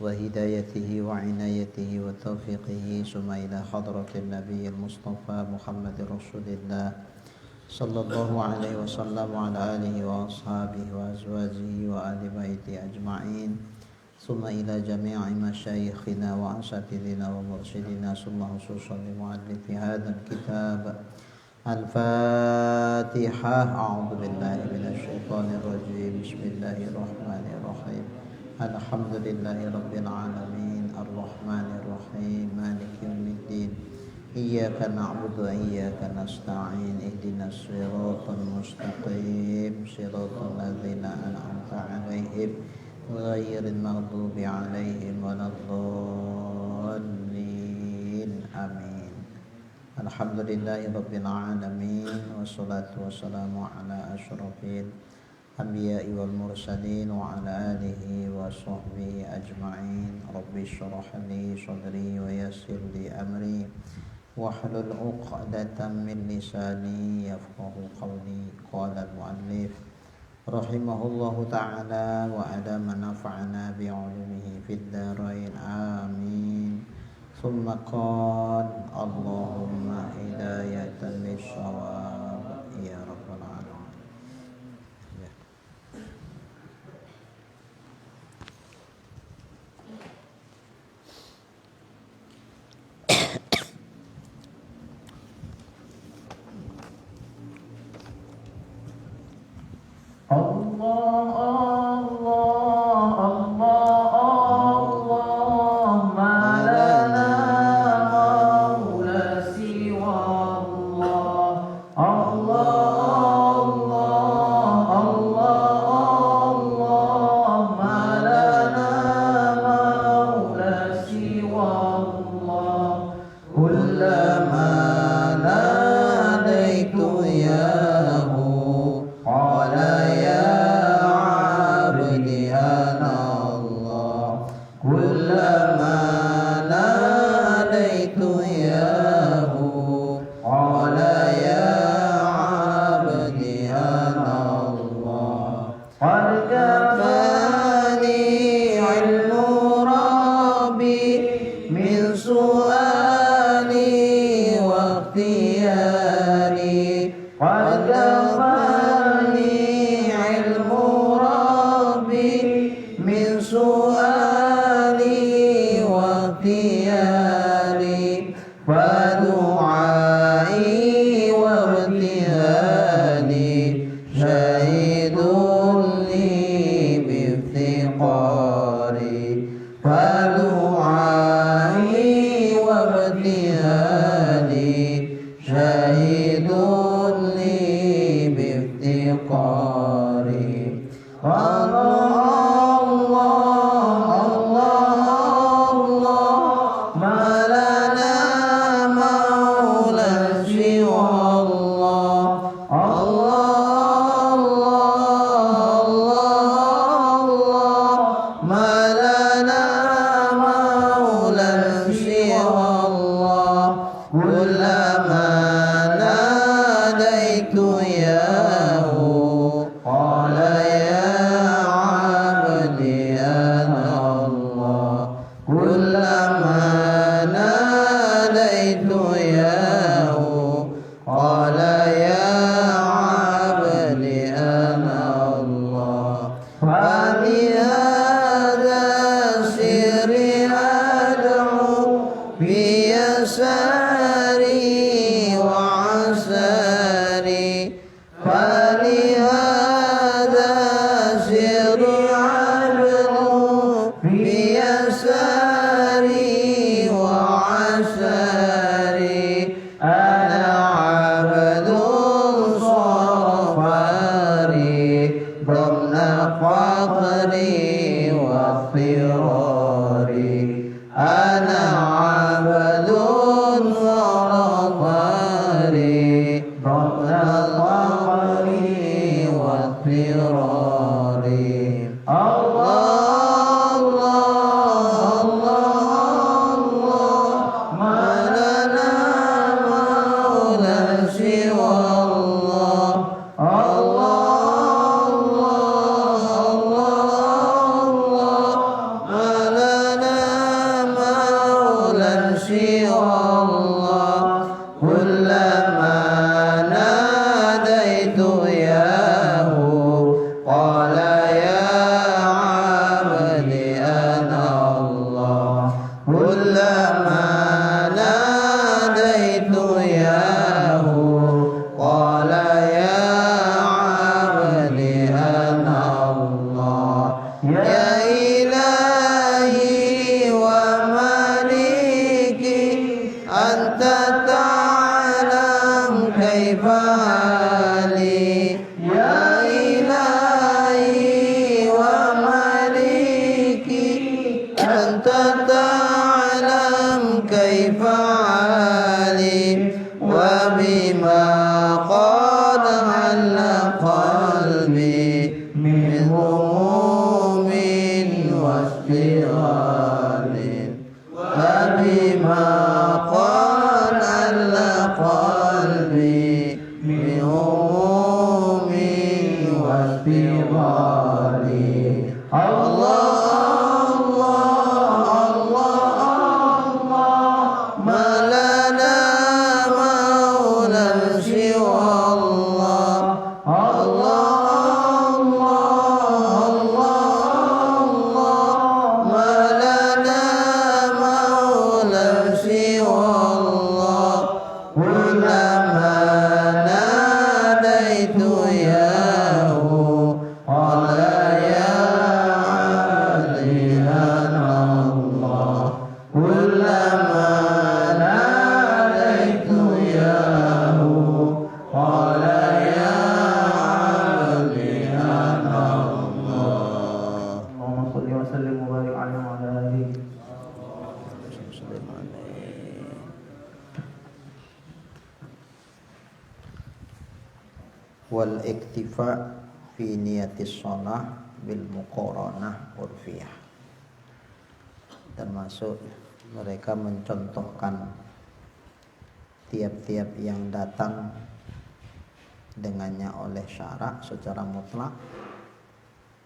وهدايته وعنايته وتوفيقه ثم إلى حضرة النبي المصطفى محمد رسول الله صلى الله عليه وسلم وعلى آله وأصحابه وأزواجه وآل بيته أجمعين ثم إلى جميع مشايخنا وأساتذتنا ومرشدنا ثم خصوصا لمؤلف هذا الكتاب الفاتحة. أعوذ بالله من الشيطان الرجيم. بسم الله الرحمن الرحيم. الحمد لله رب العالمين الرحمن الرحيم مالك يوم الدين إياك نعبد وإياك نستعين اهدنا الصراط المستقيم صراط الذين أنعمت عليهم غير المغضوب عليهم ولا الضالين آمين. الحمد لله رب العالمين والصلاة والسلام على أشرف الأنبياء والمرسلين وعلى آله وصحبه أجمعين. رب اشرح لي صدري ويسر لي أمري واحلل عقدة من لساني يفقه قولي. قال المؤلف رحمه الله تعالى وأدام نفعنا بعلومه في الدارين آمين. ثم قال اللهم هداية للصواب يا رب العالمين. Allah ilahi wa maliki anta ta'lam kaifa hali ya ilahi wa maliki anta ta'lam kaifa hali wa bima qad halla qalbi min humumin wastiralin wa bima qad halla qalbi min humumin wastiralin Allah wal iktifa fi niyatis shalah bil muqaranah urfiyah, termasuk mereka mencontohkan tiap-tiap yang datang dengannya oleh syarak secara mutlak,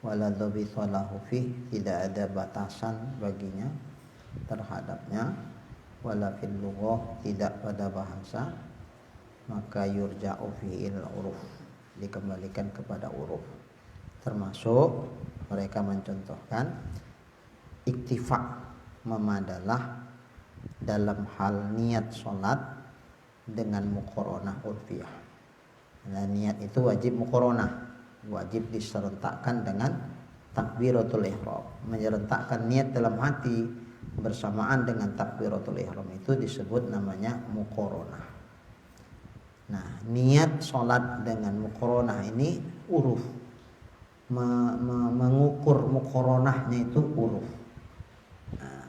wala dhabita lahu fi, tidak ada batasan baginya terhadapnya, wala fil lughah, tidak pada bahasa, maka yurja'u fi'il uruf, dikembalikan kepada uruf. Termasuk mereka mencontohkan iktifa, memadalah dalam hal niat sholat dengan muqaranah urfiyah. Nah, niat itu wajib muqaranah, wajib diserentakkan dengan takbiratul ihram. Menyerentakkan niat dalam hati bersamaan dengan takbiratul ihram itu disebut namanya muqaranah. Nah, niat sholat dengan muqaranah ini uruf, mengukur muqaranahnya itu uruf. Nah,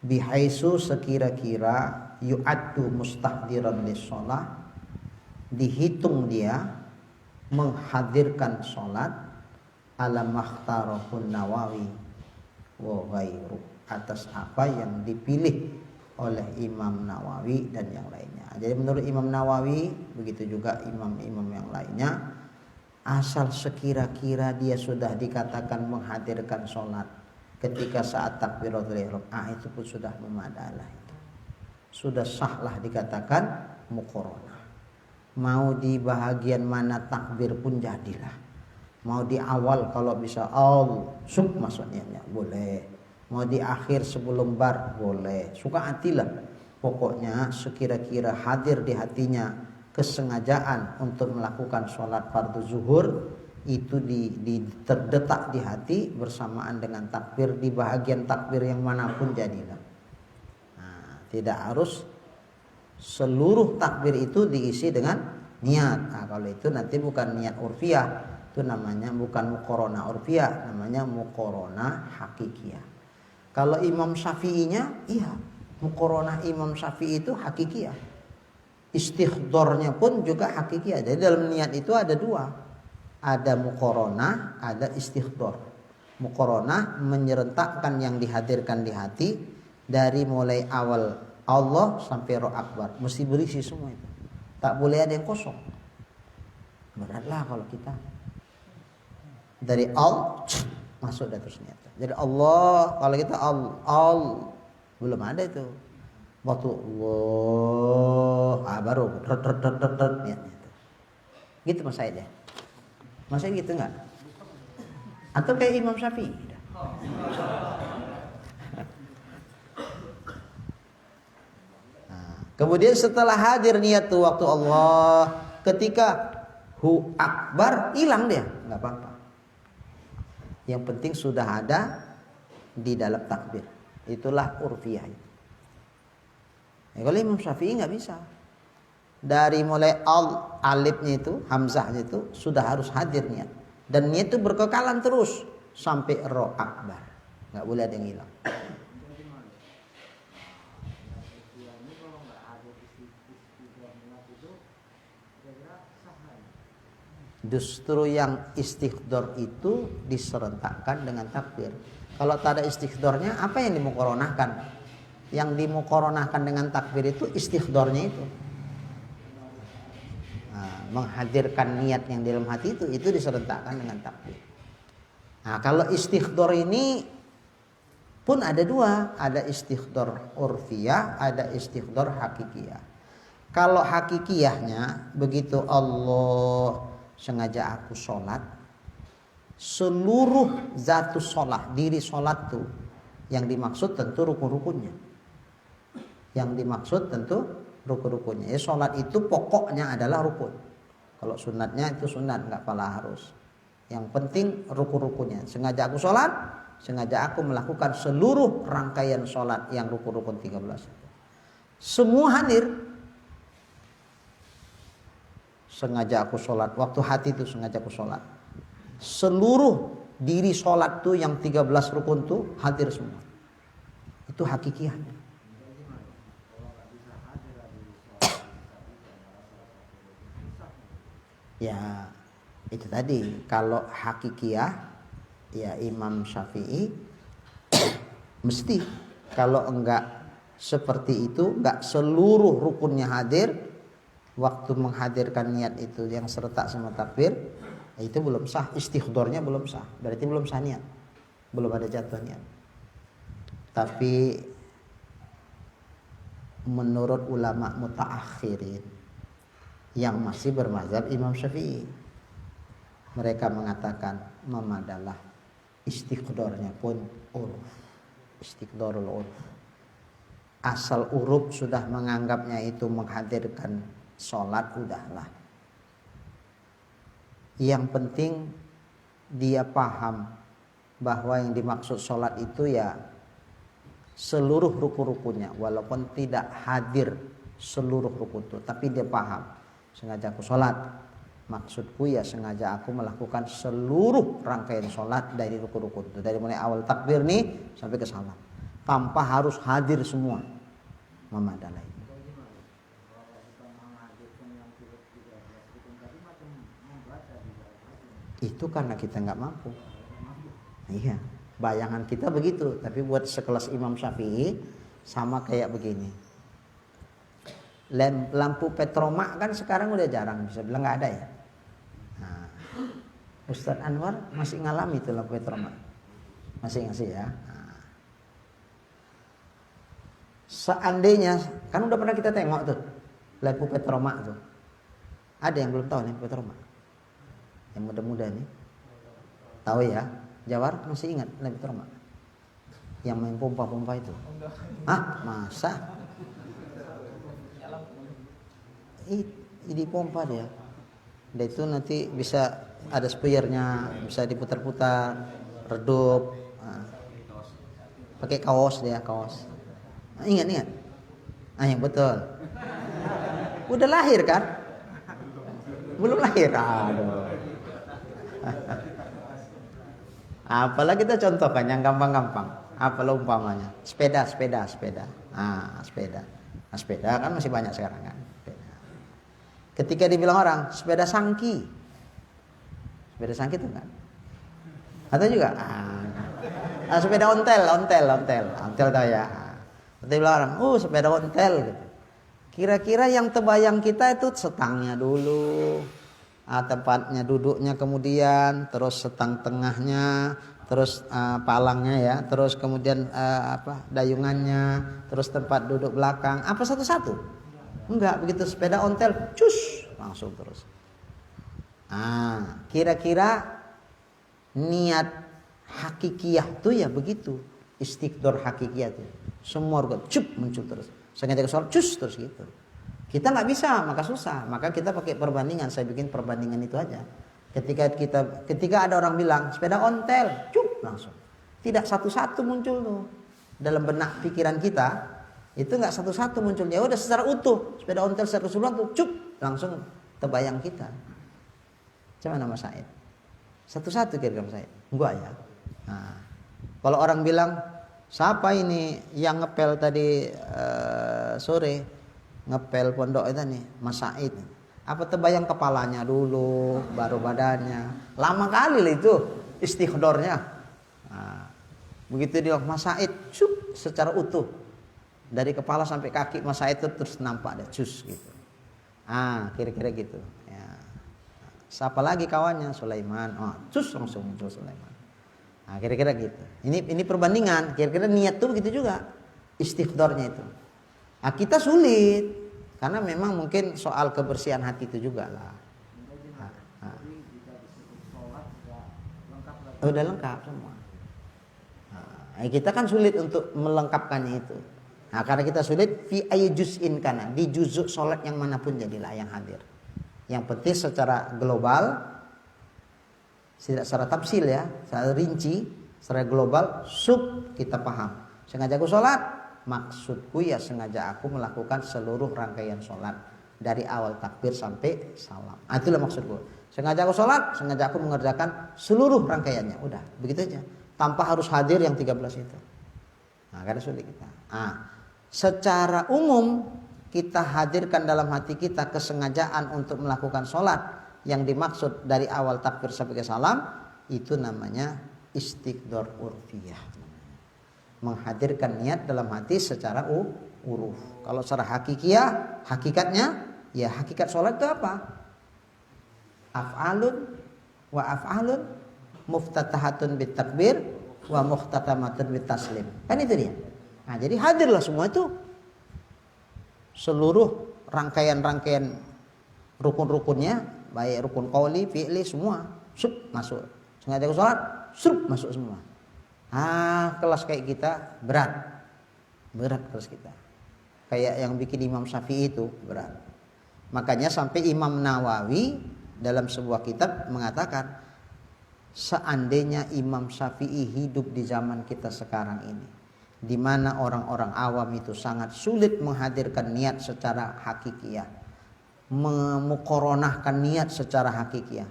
bihaisu, sekira-kira yu'addu mustahdiran lis-sholah, dihitung dia menghadirkan sholat, ala makhtarahun Nawawi wa ghairu, atas apa yang dipilih oleh Imam Nawawi dan yang lainnya. Jadi menurut Imam Nawawi, begitu juga imam-imam yang lainnya, asal sekira-kira dia sudah dikatakan menghadirkan sholat ketika saat takbiratul ihram, itu pun sudah memadalah, itu sudah sahlah dikatakan muqaranah. Mau di bahagian mana takbir pun jadilah, mau di awal kalau bisa sub maksudnya boleh, mau di akhir sebelum bar boleh, suka hatilah. Pokoknya sekira-kira hadir di hatinya kesengajaan untuk melakukan sholat fardu zuhur, itu terdetak di hati bersamaan dengan takbir, di bahagian takbir yang manapun jadilah. Nah, tidak harus seluruh takbir itu diisi dengan niat. Nah, kalau itu nanti bukan niat urfiyah, itu namanya bukan muqaranah urfiyah, namanya muqaranah hakikiyah. Kalau Imam Syafi'inya, iya, muqaranah Imam Syafi'i itu hakikiyah. Istighdornya pun juga hakikiyah. Jadi dalam niat itu ada dua, ada muqaranah, ada istighdor. Muqaranah menyerentakkan yang dihadirkan di hati dari mulai awal Allah sampai Roh Akbar, mesti berisi semua itu. Tak boleh ada yang kosong. Beratlah kalau kita dari masuk dah terus niat. Jadi Allah, kalau kita belum ada itu. Waktu Allah baru niatnya itu. Gitu Mas Said ya. Mas Said gitu enggak? Atau kayak Imam Syafi'i? Kemudian setelah hadir niat tuh waktu Allah, ketika hu akbar hilang dia, nggak apa-apa. Yang penting sudah ada di dalam takbir. Itulah urfiyah. Kalau Imam Syafi'i nggak bisa. Dari mulai alifnya itu, hamzahnya itu sudah harus hadir niat. Dan niat itu berkekalan terus sampai Allahu Akbar. Nggak boleh ada yang hilang. Justru yang istighdor itu diserentakkan dengan takbir. Kalau tak ada istighdornya, apa yang dimuqaronahkan? Yang dimuqaronahkan dengan takbir itu istighdornya itu. Nah, menghadirkan niat yang di dalam hati itu diserentakkan dengan takbir. Nah, kalau istighdor ini pun ada dua, ada istighdor urfiyah, ada istighdor hakikiyah. Kalau hakikiyahnya begitu Allah sengaja aku sholat, seluruh zatus sholat, diri sholat tuh yang dimaksud tentu rukun-rukunnya. Yang dimaksud tentu rukun-rukunnya. Ya, sholat itu pokoknya adalah rukun. Kalau sunatnya itu sunat, nggak pala harus. Yang penting rukun-rukunnya. Sengaja aku sholat, sengaja aku melakukan seluruh rangkaian sholat yang rukun-rukun 13. Semua hadir. Sengaja aku sholat, waktu hati itu sengaja aku sholat. Seluruh diri sholat tuh yang 13 rukun tuh hadir semua. Itu hakikiyahnya. Ya itu tadi, kalau hakikiyah ya Imam Syafi'i mesti. Kalau enggak seperti itu, enggak seluruh rukunnya hadir, waktu menghadirkan niat itu yang serentak sama takbir, itu belum sah, istighdornya belum sah, berarti belum sah niat, belum ada jatuh niat. Tapi menurut ulama mutaakhirin yang masih bermazhab Imam Syafi'i, mereka mengatakan memadalah istighdornya pun uruf, istighdorul uruf. Asal uruf sudah menganggapnya itu menghadirkan sholat, udahlah. Yang penting dia paham bahwa yang dimaksud sholat itu ya seluruh rukun-rukunnya, walaupun tidak hadir seluruh rukun itu, tapi dia paham. Sengaja aku sholat, maksudku ya sengaja aku melakukan seluruh rangkaian sholat dari rukun-rukun itu, dari mulai awal takbir nih sampai ke salam, tanpa harus hadir semua. Memadalah. Itu karena kita nggak mampu. Iya, bayangan kita begitu. Tapi buat sekelas Imam Syafi'i sama kayak begini. Lampu petromak kan sekarang udah jarang, bisa bilang nggak ada ya. Nah, Ustadz Anwar masih ngalami itu lampu petromak, masih ya. Nah, seandainya kan udah pernah kita tengok tuh lampu petromak tuh. Ada yang belum tahu lampu petromak? Yang muda-muda nih tahu ya, Jawar masih ingat lampu petromak yang main pompa-pompa itu? Ah, masa? Ini pompa dia. Dan itu nanti bisa ada spiernya, bisa diputar-putar, redup. Nah, pakai kaos dia, kaos. Nah, ingat. Ah, yang betul. Udah lahir kan? Belum lahir. Aduh. Apalah kita contohkan yang gampang-gampang. Apalah umpamanya? Sepeda. Ah, sepeda. Nah, sepeda kan masih banyak sekarang kan. Sepeda. Ketika dibilang orang sepeda sangki itu kan? Atau juga sepeda ontel tahu ya. Nanti bilang orang, sepeda ontel gitu. Kira-kira yang terbayang kita itu setangnya dulu, tempatnya duduknya kemudian, terus setang tengahnya, terus palangnya ya, terus kemudian dayungannya, terus tempat duduk belakang, apa satu-satu? Enggak, begitu sepeda ontel, cus, langsung terus. Kira-kira niat hakikiyah tuh ya begitu, istighdor hakikiyah tuh, semua organ muncul terus. Sengaja ke sholat, cus terus gitu. Kita nggak bisa, maka susah. Maka kita pakai perbandingan. Saya bikin perbandingan itu aja. Ketika ada orang bilang sepeda ontel, cup langsung. Tidak satu-satu muncul tuh dalam benak pikiran kita, itu nggak satu-satu muncul. Ya udah secara utuh sepeda ontel secara keseluruhan tuh cup langsung terbayang kita. Coba nama Said. Satu-satu kira-kira Said. Enggak ya. Nah, kalau orang bilang siapa ini yang ngepel tadi sore ngepel pondok itu nih, Mas Said. Apa terbayang kepalanya dulu, baru badannya. Lama kali lah itu istighdornya. Nah, begitu dia Mas Said, cup, secara utuh dari kepala sampai kaki Mas Said itu terus nampak ada cus gitu. Kira-kira gitu. Ya. Siapa lagi kawannya? Sulaiman. Oh, cus langsung muncul Sulaiman. Nah, kira-kira gitu. Ini perbandingan. Kira-kira niat tuh begitu juga. Istighdornya itu. Nah, kita sulit. Karena memang mungkin soal kebersihan hati itu juga lah. Udah lengkap semua. Kita kan sulit untuk melengkapkannya itu. Nah, karena kita sulit fi ayyi juz'in kana, di juzuk salat yang manapun jadilah yang hadir. Yang penting secara global, tidak secara tafsil ya, secara rinci, secara global sub kita paham. Sengaja aku salat, maksudku ya sengaja aku melakukan seluruh rangkaian sholat dari awal takbir sampai salam. Itulah maksudku. Sengaja aku sholat, sengaja aku mengerjakan seluruh rangkaiannya. Udah, begitu aja. Tanpa harus hadir yang 13 itu. Nah, karena sulit kita. Secara umum kita hadirkan dalam hati kita kesengajaan untuk melakukan sholat yang dimaksud dari awal takbir sampai ke salam, itu namanya istighdor urfiyah. Menghadirkan niat dalam hati secara uruf. Kalau secara hakikatnya, ya hakikat sholat itu apa? Af'alun wa af'alun muftatahatun bit takbir wa muhtatamatun bit taslim. Kan itu dia. Nah, jadi hadirlah semua itu. Seluruh rangkaian-rangkaian rukun-rukunnya, baik rukun qauli, fi'li semua, masuk. Sengaja aku sholat, masuk semua. Kelas kayak kita berat kelas kita. Kayak yang bikin Imam Syafi'i itu berat. Makanya sampai Imam Nawawi dalam sebuah kitab mengatakan, seandainya Imam Syafi'i hidup di zaman kita sekarang ini, di mana orang-orang awam itu sangat sulit menghadirkan niat secara hakikiyah, memukoronahkan niat secara hakikiyah,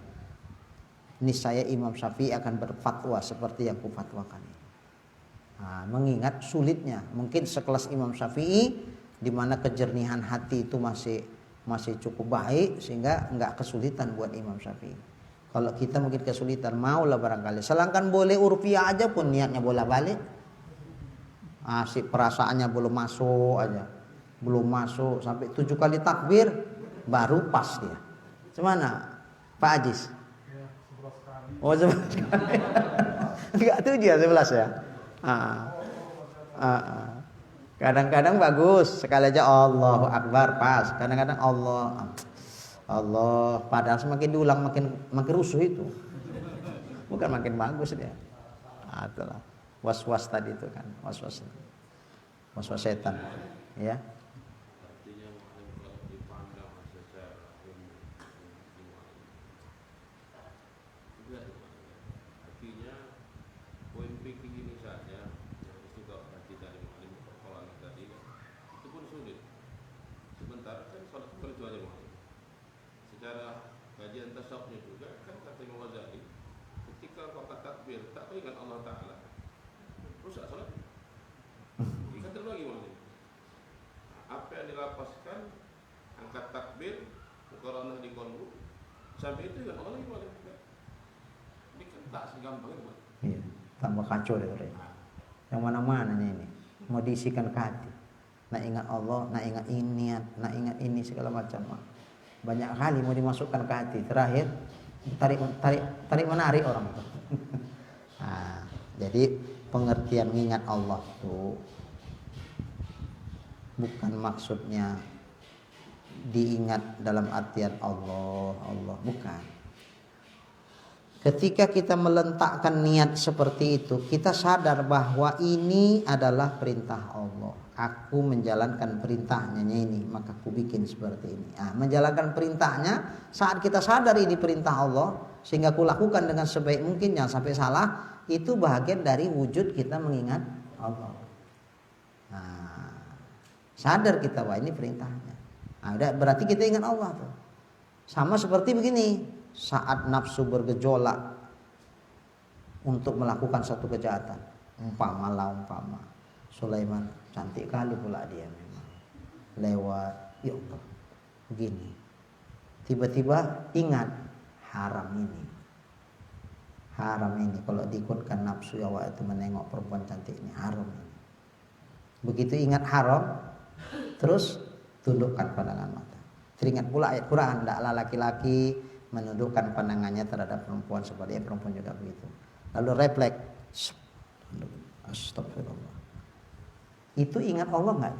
niscaya Imam Syafi'i akan berfatwa seperti yang kufatwakan. Mengingat sulitnya, mungkin sekelas Imam Syafi'i di mana kejernihan hati itu masih cukup baik sehingga nggak kesulitan buat Imam Syafi'i. Kalau kita mungkin kesulitan, maulah barangkali. Selangkan boleh urfiah aja pun niatnya bolak-balik. Si perasaannya belum masuk sampai 7 kali takbir baru pas dia. Gimana Pak Ajis? Oh 11 kali. Enggak 7 ya 11 ya. Kadang-kadang bagus sekali aja Allahu Akbar pas. Kadang-kadang Allah padahal semakin diulang makin rusuh itu. Bukan makin bagus dia. Itulah was-was tadi itu kan, was-was setan ya. Kajian tasawufnya juga kan kata Imam Ghazali, ketika kau takbir tak ingat Allah Ta'ala, rusak salat. Ingat lagi maksudnya. Apa yang dilapaskan, angkat takbir, muqaranah di qalbu, sampai itu ingat Allah lagi maksudnya. Ini kan tak segampang itu. Iya, tambah kacau deh orang. Yang mana-mana ini mau diisikan ke hati. Nak ingat Allah, nak ingat ini, nak ingat ini segala macam. Banyak kali mau dimasukkan ke hati, terakhir tarik menarik orang itu. Jadi pengertian mengingat Allah itu bukan maksudnya diingat dalam artian Allah, bukan. Ketika kita meletakkan niat seperti itu, kita sadar bahwa ini adalah perintah Allah. Aku menjalankan perintahnya ini, maka aku bikin seperti ini. Nah, menjalankan perintahnya saat kita sadar ini perintah Allah, sehingga aku lakukan dengan sebaik mungkin, jangan sampai salah. Itu bahagian dari wujud kita mengingat Allah. Nah, sadar kita bahwa ini perintahnya. Nah, berarti kita ingat Allah tuh. Sama seperti begini. Saat nafsu bergejolak untuk melakukan satu kejahatan, umpama Sulaiman cantik kali pula dia memang lewat, ya Allah begini, tiba-tiba ingat haram ini kalau diikutkan nafsu awak itu menengok perempuan cantik ini haram ini. Begitu ingat haram, terus tundukkan pandangan mata. Teringat pula ayat Quran, hendaklah laki-laki menundukkan pandangannya terhadap perempuan seperti perempuan juga begitu. Lalu refleks, astagfirullah. Itu ingat Allah nggak?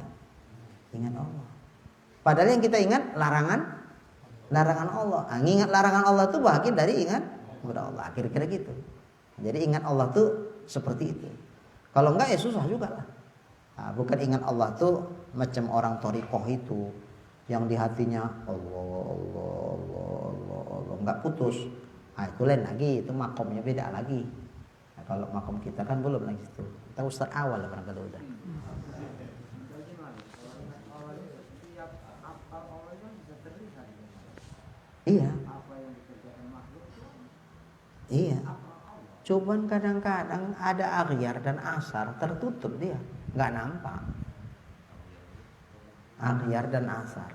Ingat Allah. Padahal yang kita ingat larangan Allah. Nah, ingat larangan Allah itu bahagian dari ingat kepada Allah. Kira-kira gitu. Jadi ingat Allah tuh seperti itu. Kalau enggak ya susah juga lah. Nah, bukan ingat Allah tuh macam orang thariqah itu, yang di hatinya Allah nggak putus. Nah, itu lain lagi, itu makomnya beda lagi. Nah, kalau makom kita kan belum lagi itu. Kita ustaz awal lah barangkali udah. Iya. Cuman kadang-kadang ada aghyar dan asar tertutup dia, nggak nampak. Aghyar dan asar.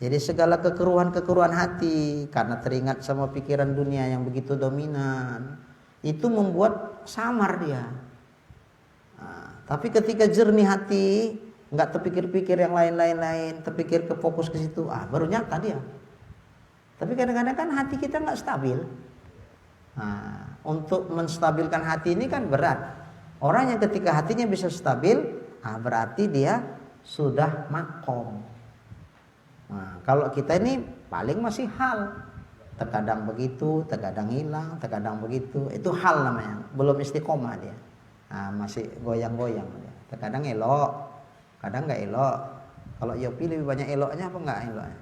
Jadi segala kekeruhan hati karena teringat sama pikiran dunia yang begitu dominan, itu membuat samar dia. Nah, tapi ketika jernih hati, nggak terpikir-pikir yang lain-lain, terpikir ke fokus ke situ, baru nyata dia. Tapi kadang-kadang kan hati kita nggak stabil. Nah, untuk menstabilkan hati ini kan berat. Orang yang ketika hatinya bisa stabil, berarti dia sudah makom. Nah, kalau kita ini paling masih hal, terkadang begitu, terkadang hilang, terkadang begitu, itu hal namanya, belum istiqomah dia. Nah, masih goyang-goyang dia. Terkadang elok, kadang nggak elok. Kalau Yopi lebih banyak eloknya apa nggak eloknya?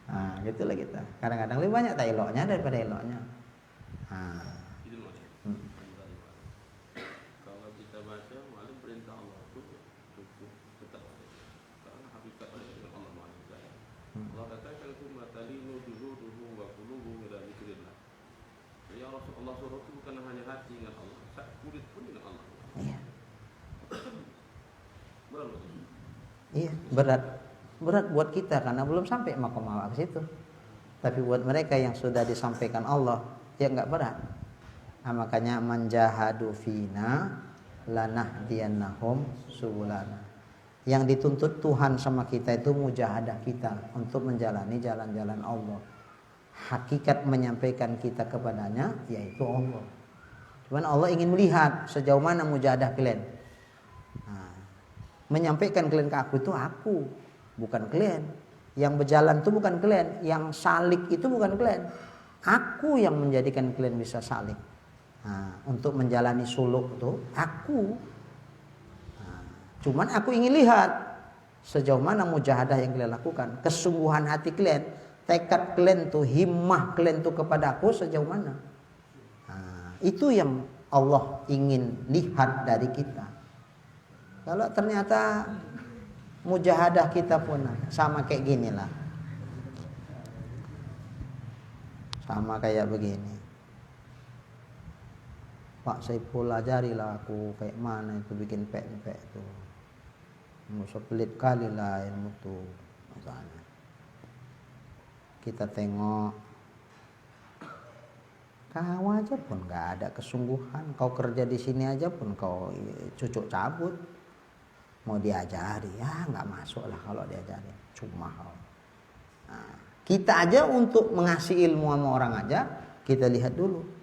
Nah, gitulah kita. Kadang-kadang lebih banyak tak eloknya daripada eloknya. Nah. Kalau kita baca malah perintah Allah itu cukup tetap karena hakikat dengan Allah Maha Esa. Allah katakan itu matalinu dulu wa qulubu ila dzikrillah. Ya Rasulullah suruh itu bukan hanya hati ingat Allah, kulit pun ingat Allah. Iya. Berat. Iya, berat buat kita karena belum sampai makom awak ke situ. Tapi buat mereka yang sudah disampaikan Allah, ya enggak berat. Nah, makanya manjahadu fina lanahdiyannahum subulana. Yang dituntut Tuhan sama kita itu mujahadah kita untuk menjalani jalan-jalan Allah. Hakikat menyampaikan kita kepadanya yaitu Allah. Cuman Allah ingin melihat sejauh mana mujahadah kalian. Nah, menyampaikan kalian ke aku itu aku, bukan kalian. Yang berjalan itu bukan kalian, yang salik itu bukan kalian. Aku yang menjadikan kalian bisa salik. Nah, untuk menjalani suluk itu aku. Nah, cuman aku ingin lihat sejauh mana mujahadah yang kalian lakukan, kesungguhan hati kalian, tekad kalian tuh, himmah kalian tuh kepada aku sejauh mana. Nah, itu yang Allah ingin lihat dari kita. Kalau ternyata mujahadah kita pun sama kayak gini lah, sama kayak begini. Pak Saiful ajarilah aku kayak mana itu bikin pek-pek itu. Musuh pelit kali lah ilmu tuh misalnya. Kita tengok kau aja pun nggak ada kesungguhan. Kau kerja di sini aja pun kau cucuk cabut. Mau diajari ya nggak masuk lah kalau diajari. Cuma nah, kita aja untuk mengasih ilmu sama orang aja kita lihat dulu.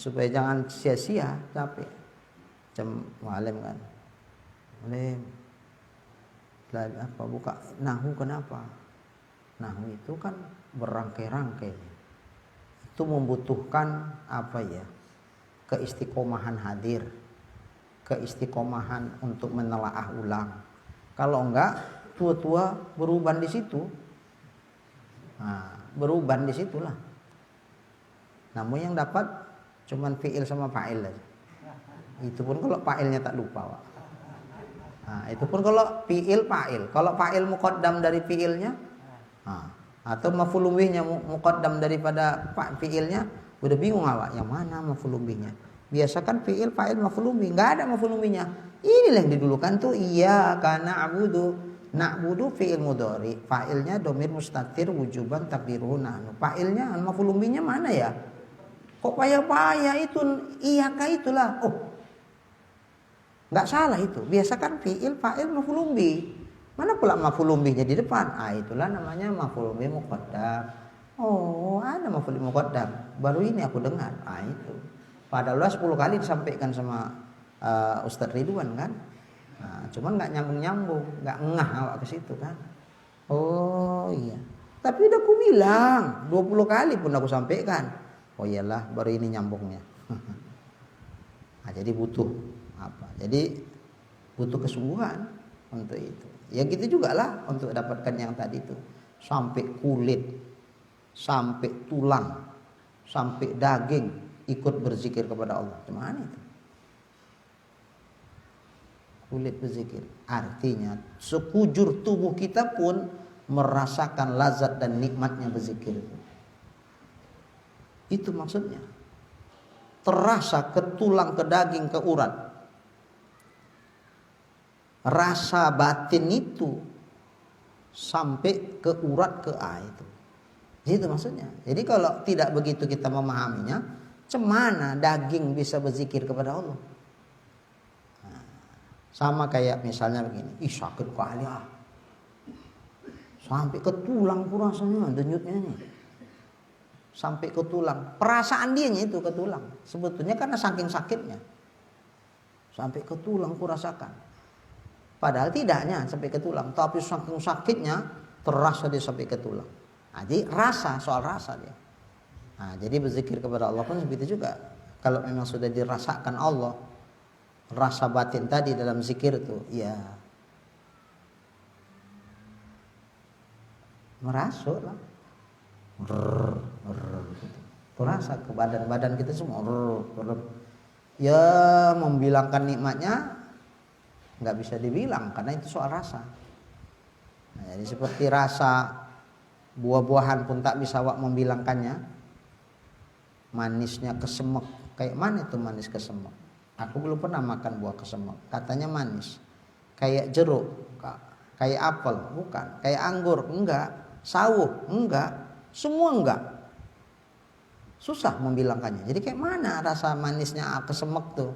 Supaya jangan sia-sia capek. Macam Mu'alim kan. Mu'alim apa buka nahu kenapa? Nahwu itu kan berangkai-rangkai. Itu membutuhkan keistiqomahan hadir, keistiqomahan untuk menelaah ulang. Kalau enggak, tua-tua beruban di situ. Nah, beruban di situlah. Namun yang dapat cuman fiil sama fa'il aja. Itu pun kalau fa'ilnya tak lupa, Pak. Nah, itu pun kalau fiil fa'il. Kalau fa'il muqaddam dari fiilnya, atau maf'ul bihnya muqaddam daripada fiilnya, udah bingung awak yang mana maf'ul bihnya. Biasa kan fiil fa'il maf'ul bih, enggak ada maf'ul bihnya. Inilah yang didulukan tuh iyyaka na'budu. Na'budu fi'il mudhari, fa'ilnya dhamir mustatir wujuban takdiruhu nahnu. Fa'ilnya maf'ul bihnya mana ya? Kok payah-payah itu iyyaka itulah. Oh. Enggak salah itu. Biasa kan fi'il fa'il maf'ul bih. Mana pula maf'ul bihnya di depan? Itulah namanya maf'ul bih muqaddam. Oh, ada maf'ul bih muqaddam. Baru ini aku dengar. Itu. Padahal 10 kali disampaikan sama Ustadz Ridwan kan. Cuman nggak nyambung, nggak ngeh awak ke situ kan. Oh iya. Tapi udah aku bilang 20 kali pun aku sampaikan. Oh iyalah, baru ini nyambungnya. Jadi butuh Jadi butuh kesungguhan untuk itu. Ya gitu juga lah untuk dapatkan yang tadi itu. Sampai kulit, sampai tulang, sampai daging ikut berzikir kepada Allah. Gimana itu? Kulit berzikir. Artinya sekujur tubuh kita pun merasakan lazat dan nikmatnya berzikir. Itu maksudnya. Terasa ke tulang, ke daging, ke urat. Rasa batin itu sampai ke urat, ke itu. Itu maksudnya. Jadi kalau tidak begitu kita memahaminya, cemana daging bisa berzikir kepada Allah? Sama kayak misalnya begini, sakit kali sampai ke tulang pun rasanya denyutnya nih. Sampai ke tulang. Perasaan dianya itu ke tulang. Sebetulnya karena saking sakitnya. Sampai ke tulang ku rasakan. Padahal tidaknya sampai ke tulang, tapi saking sakitnya terasa dia sampai ke tulang. Jadi soal rasa dia. Jadi berzikir kepada Allah pun begitu juga. Kalau memang sudah dirasakan Allah, rasa batin tadi dalam zikir itu, ya merasuk lah. Terasa ke badan-badan kita semua. Ya membilangkan nikmatnya nggak bisa dibilang karena itu soal rasa. Jadi seperti rasa buah-buahan pun tak bisa wak membilangkannya. Manisnya kesemek. Kayak mana itu manis kesemek? Aku belum pernah makan buah kesemek. Katanya manis. Kayak jeruk, kayak apel, bukan. Kayak anggur, enggak. Sawo, enggak. Semua enggak. Susah membilangkannya. Jadi kayak mana rasa manisnya kesemek tuh?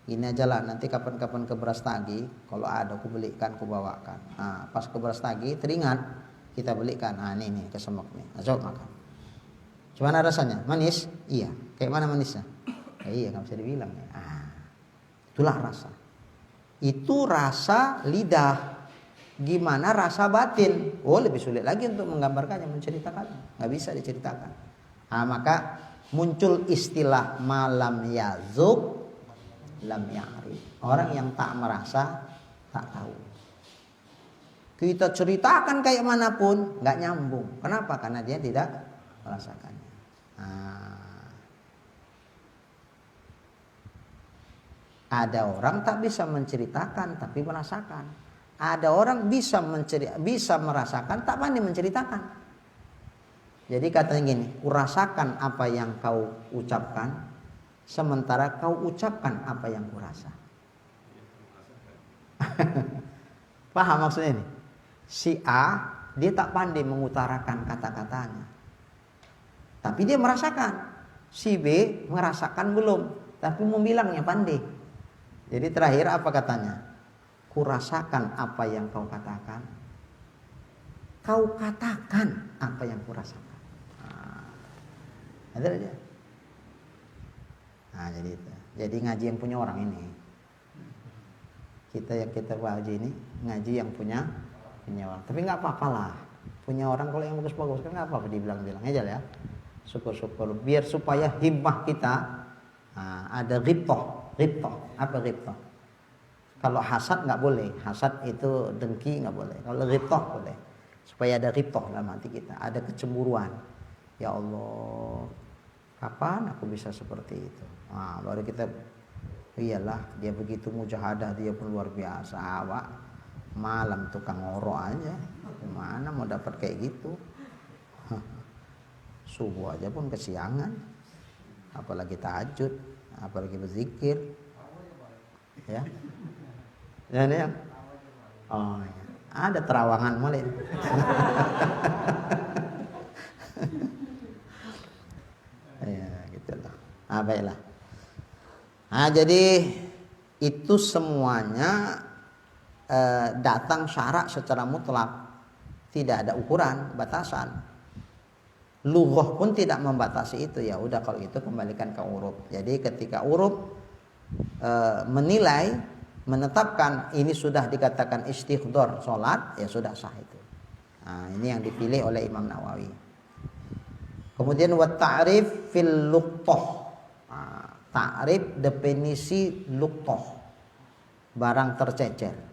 Gini aja lah, nanti kapan-kapan ke Brastagi, kalau ada aku belikan, aku bawakan. Pas ke Brastagi, teringat kita belikan. Ini kesemek nih. Coba makan. Gimana rasanya? Manis? Iya. Kayak mana manisnya? Iya, nggak bisa dibilang. Itulah rasa. Itu rasa lidah. Gimana rasa batin? Lebih sulit lagi untuk menggambarkannya, menceritakannya. Nggak bisa diceritakan. Maka muncul istilah malam yazuk lam ya'rif. Orang yang tak merasa, tak tahu. Kita ceritakan kayak manapun, nggak nyambung. Kenapa? Karena dia tidak merasakannya. Ada orang tak bisa menceritakan tapi merasakan. Ada orang bisa merasakan tak pandai menceritakan. Jadi katanya gini, kurasakan apa yang kau ucapkan, sementara kau ucapkan apa yang kurasa. Paham maksudnya ini? Si A dia tak pandai mengutarakan kata-katanya, tapi dia merasakan. Si B merasakan belum, tapi mau bilangnya pandai. Jadi terakhir apa katanya? Kurasakan apa yang kau katakan, kau katakan apa yang kurasakan. Ada aja. Jadi itu. Jadi ngaji yang punya orang ini. Kita yang kita ngaji ini ngaji yang punya orang. Tapi nggak apa-apa lah. Punya orang kalau yang bagus-bagus kan nggak apa-apa dibilang-bilang aja ya. Syukur-syukur biar supaya himmah kita ada ghibthah. Apa ghibthah? Kalau hasad nggak boleh, hasad itu dengki nggak boleh. Kalau ghibthah boleh. Supaya ada ghibthah dalam hati kita, ada kecemburuan. Ya Allah, kapan aku bisa seperti itu? Baru kita, iyalah dia begitu mujahadah, dia pun luar biasa. Awak malam tukang ngorok aja, gimana mau dapat kayak gitu? Subuh aja pun kesiangan, apalagi tahajud, apalagi berzikir, ya. Dan yang, oh ya, ada terawangan mulai. Ya gitulah. Baiklah. Jadi itu semuanya datang syarak secara mutlak, tidak ada ukuran, batasan. Lughah pun tidak membatasi itu. Ya udah kalau itu kembalikan ke uruf. Jadi ketika uruf menilai, menetapkan ini sudah dikatakan istighdar salat, ya sudah sah itu. Ini yang dipilih oleh Imam Nawawi. Kemudian wa ta'rif fil luqtah. Ta'rif definisi luqtah, barang tercecer.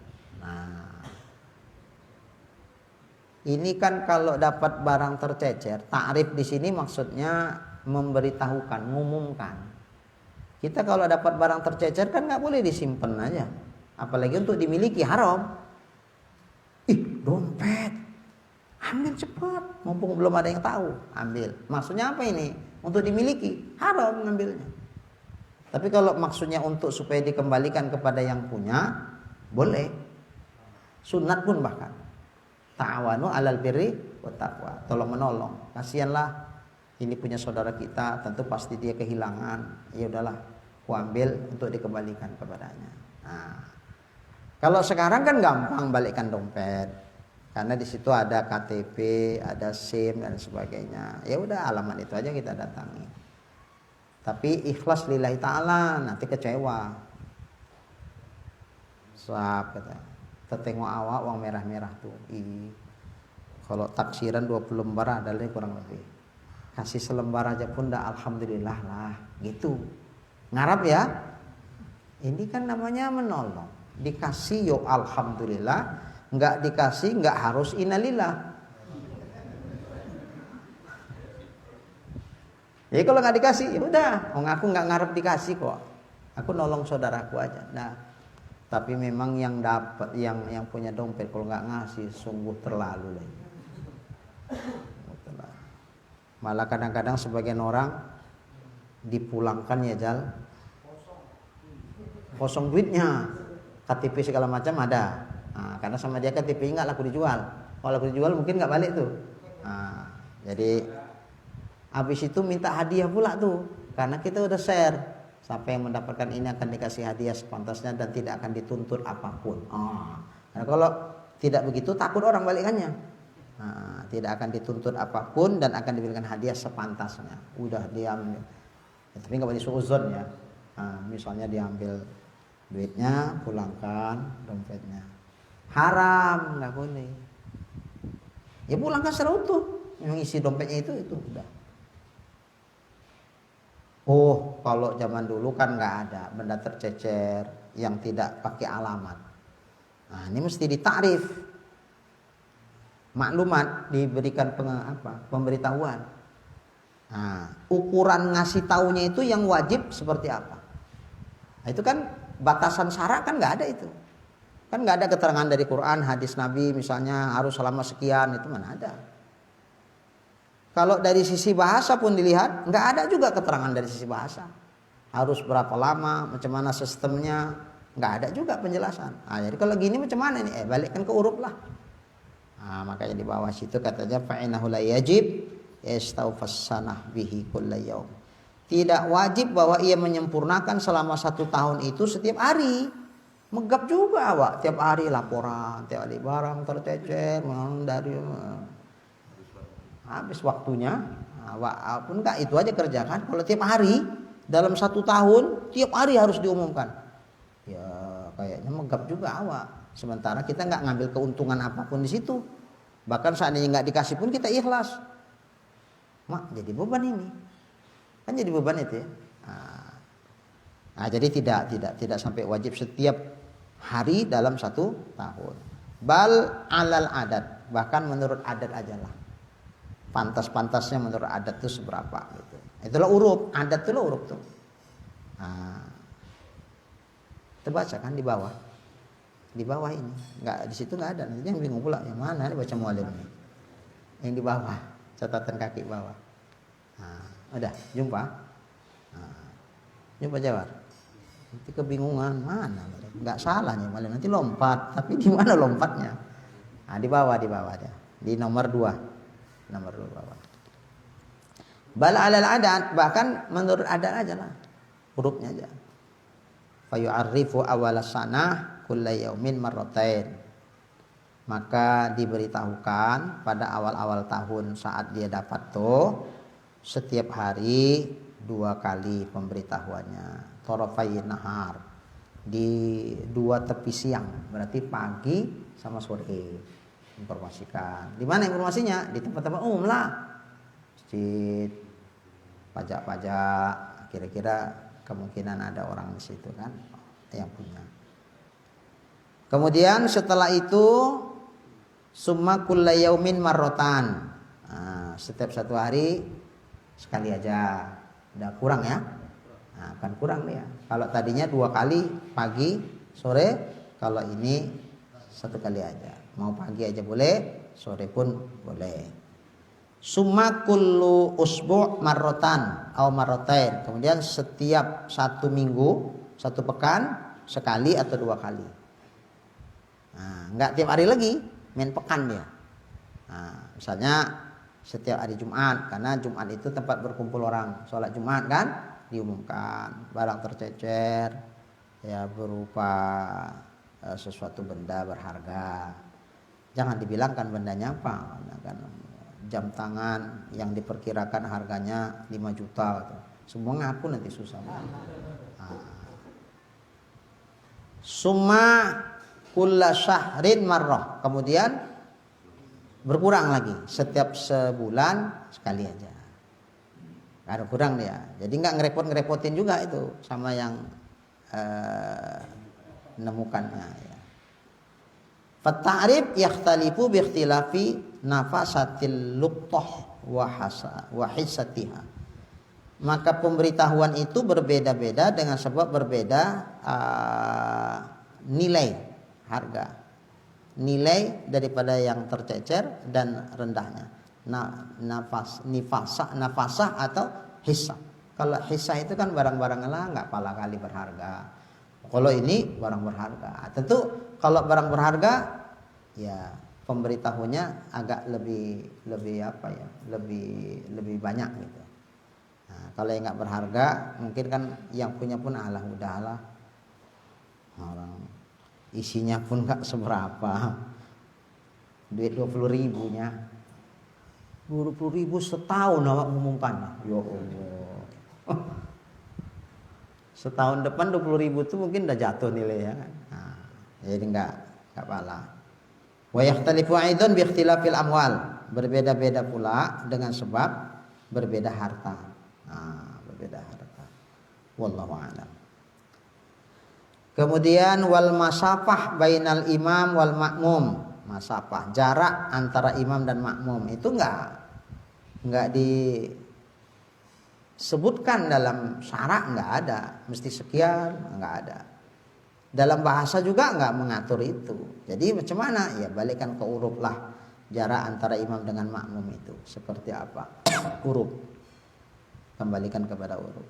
Ini kan kalau dapat barang tercecer, ta'rif di sini maksudnya memberitahukan, mengumumkan. Kita kalau dapat barang tercecer kan nggak boleh disimpan aja, apalagi untuk dimiliki, haram. Dompet, ambil cepat, mumpung belum ada yang tahu, ambil. Maksudnya apa ini? Untuk dimiliki, haram ngambilnya. Tapi kalau maksudnya untuk supaya dikembalikan kepada yang punya, boleh. Sunat pun bahkan. Ta'awanu 'alal birri wat taqwa. Tolong menolong. Kasihanlah ini punya saudara kita, tentu pasti dia kehilangan. Ya udahlah, ku ambil untuk dikembalikan kepadanya. Kalau sekarang kan gampang balikkan dompet. Karena di situ ada KTP, ada SIM dan sebagainya. Ya udah, alamat itu aja kita datangi. Tapi ikhlas lillahi ta'ala, nanti kecewa. Sab kata. Tertengok awak uang merah-merah tuh. Kalau taksiran 20 lembar ada kurang lebih. Kasih selembar aja pun dah alhamdulillah lah, gitu. Ngarap ya. Ini kan namanya menolong. Dikasih yo alhamdulillah, enggak dikasih enggak harus innalillah. Jadi kalau enggak dikasih ya udah, aku enggak ngarep dikasih kok. Aku nolong saudaraku aja. Nah, tapi memang yang dapat yang punya dompet kalau nggak ngasih sungguh terlalu lah. Malah kadang-kadang sebagian orang dipulangkan ya Jal, kosong duitnya, KTP segala macam ada. Karena sama dia KTP nggak laku dijual. Kalau laku dijual mungkin nggak balik tuh. Jadi habis itu minta hadiah pula tuh, karena kita udah share. Siapa yang mendapatkan ini akan dikasih hadiah sepantasnya dan tidak akan dituntut apapun. Karena kalau tidak begitu takut orang balikannya. Tidak akan dituntut apapun dan akan diberikan hadiah sepantasnya. Udah diambil. Tapi nggak boleh suuzon ya. Misalnya diambil duitnya, pulangkan dompetnya. Haram, nggak boleh. Ya pulangkan secara utuh. Yang isi dompetnya itu udah. Kalau zaman dulu kan nggak ada benda tercecer yang tidak pakai alamat. Ini mesti ditakrif, maklumat, diberikan pemberitahuan. Ukuran ngasih taunya itu yang wajib seperti apa? Itu kan batasan syarak kan nggak ada itu. Kan nggak ada keterangan dari Quran, hadis Nabi misalnya harus selama sekian, itu mana ada. Kalau dari sisi bahasa pun dilihat, nggak ada juga keterangan dari sisi bahasa. Harus berapa lama, macam mana sistemnya, nggak ada juga penjelasan. Jadi kalau gini macam mana nih? Balikkan ke uruf lah. Makanya di bawah situ katanya fa'inahu la yajib yastawfas sanah bihi kulla yaum. Tidak wajib bahwa ia menyempurnakan selama 1 tahun itu setiap hari. Megap juga awak, tiap hari laporan, tiap hari barang tercecer, dari habis waktunya. Pun enggak itu aja kerjakan. Kalau tiap hari dalam 1 tahun tiap hari harus diumumkan, ya kayaknya megap juga awak. Sementara kita enggak ngambil keuntungan apapun di situ. Bahkan seandainya nggak dikasih pun kita ikhlas. Mak, jadi beban ini. Kan jadi beban itu ya. Nah, jadi tidak sampai wajib setiap hari dalam 1 tahun. Bal alal adat, bahkan menurut adat aja lah. Pantas-pantasnya menurut adat itu seberapa gitu. Itulah uruf, adat itulah uruf tuh. Nah, terbaca kan di bawah. Di bawah ini, nggak di situ nggak ada. Nanti yang bingung pula yang mana nih baca mualim ini. Yang di bawah, catatan kaki bawah. Nah, udah jumpa. Nah, jumpa Jawar. Nanti kebingungan mana? Nggak salahnya malah nanti lompat, tapi di mana lompatnya? Nah, di bawah dia, di nomor 2 bawah. Bal alal adat, bahkan menurut adat aja lah, hurufnya aja. Fayu'arrifu awal sanah kulla yaumin marratain. Maka diberitahukan pada awal-awal tahun saat dia dapat tuh setiap hari 2 kali pemberitahuannya. Tharafayn nahar, di 2 tepi siang, berarti pagi sama sore informasikan. Di mana informasinya? Di tempat-tempat umum lah, masjid, pajak-pajak, kira-kira kemungkinan ada orang di situ kan yang punya. Kemudian setelah itu summa kulla yaumin marrotan. Nah, setiap 1 hari sekali aja, udah kurang ya. Nah, kan kurang nih ya. Kalau tadinya 2 kali pagi, sore, kalau ini 1 kali aja. Mau pagi aja boleh, sore pun boleh. Summa kullu usbu' marrotan atau marrotain. Kemudian setiap 1 minggu, 1 pekan, sekali atau 2 kali. Nah, enggak tiap hari lagi, main pekan dia. Nah, misalnya setiap hari Jumat, karena Jumat itu tempat berkumpul orang, sholat Jumat kan, diumumkan barang tercecer ya berupa sesuatu benda berharga. Jangan dibilangkan bendanya apa, kan jam tangan yang diperkirakan harganya 5 juta gitu. Semua ngaku nanti susah. Summa kulla syahrin marrah. Kemudian berkurang lagi setiap sebulan sekali aja. Ada kurang dia. Jadi nggak ngerepotin juga itu sama yang menemukannya ya. Fatta'rif yakhtalifu bi ikhtilafi nafasatil luqtah wa hissatiha. Maka pemberitahuan itu berbeda-beda dengan sebab berbeda nilai harga. Nilai daripada yang tercecer dan rendahnya. Nafasah atau hissa. Kalau hissa itu kan barang-barang lah nggak pala kali berharga. Kalau ini barang berharga. Tentu kalau barang berharga ya pemberitahunya agak lebih apa ya, lebih banyak gitu. Nah, kalau yang nggak berharga mungkin kan yang punya pun udahlah orang isinya pun nggak seberapa, duit 20.000 nya 20.000 setahun awak umumkan. Ya Allah. Setahun depan 20.000 itu mungkin udah jatuh nilainya kan. Nah, jadi enggak pala. Wa yakhtalifu aidan bi ikhtilafil amwal. Berbeda-beda pula dengan sebab berbeda harta. Nah, berbeda harta. Wallahu a'lam. Kemudian wal masafah bainal imam wal makmum. Masafah, jarak antara imam dan makmum itu enggak disebutkan dalam syarak, enggak ada, mesti sekian, enggak ada. Dalam bahasa juga enggak mengatur itu. Jadi macam mana? Ya balikkan ke uruf lah, jarak antara imam dengan makmum itu seperti apa? Uruf. Kembalikan kepada uruf.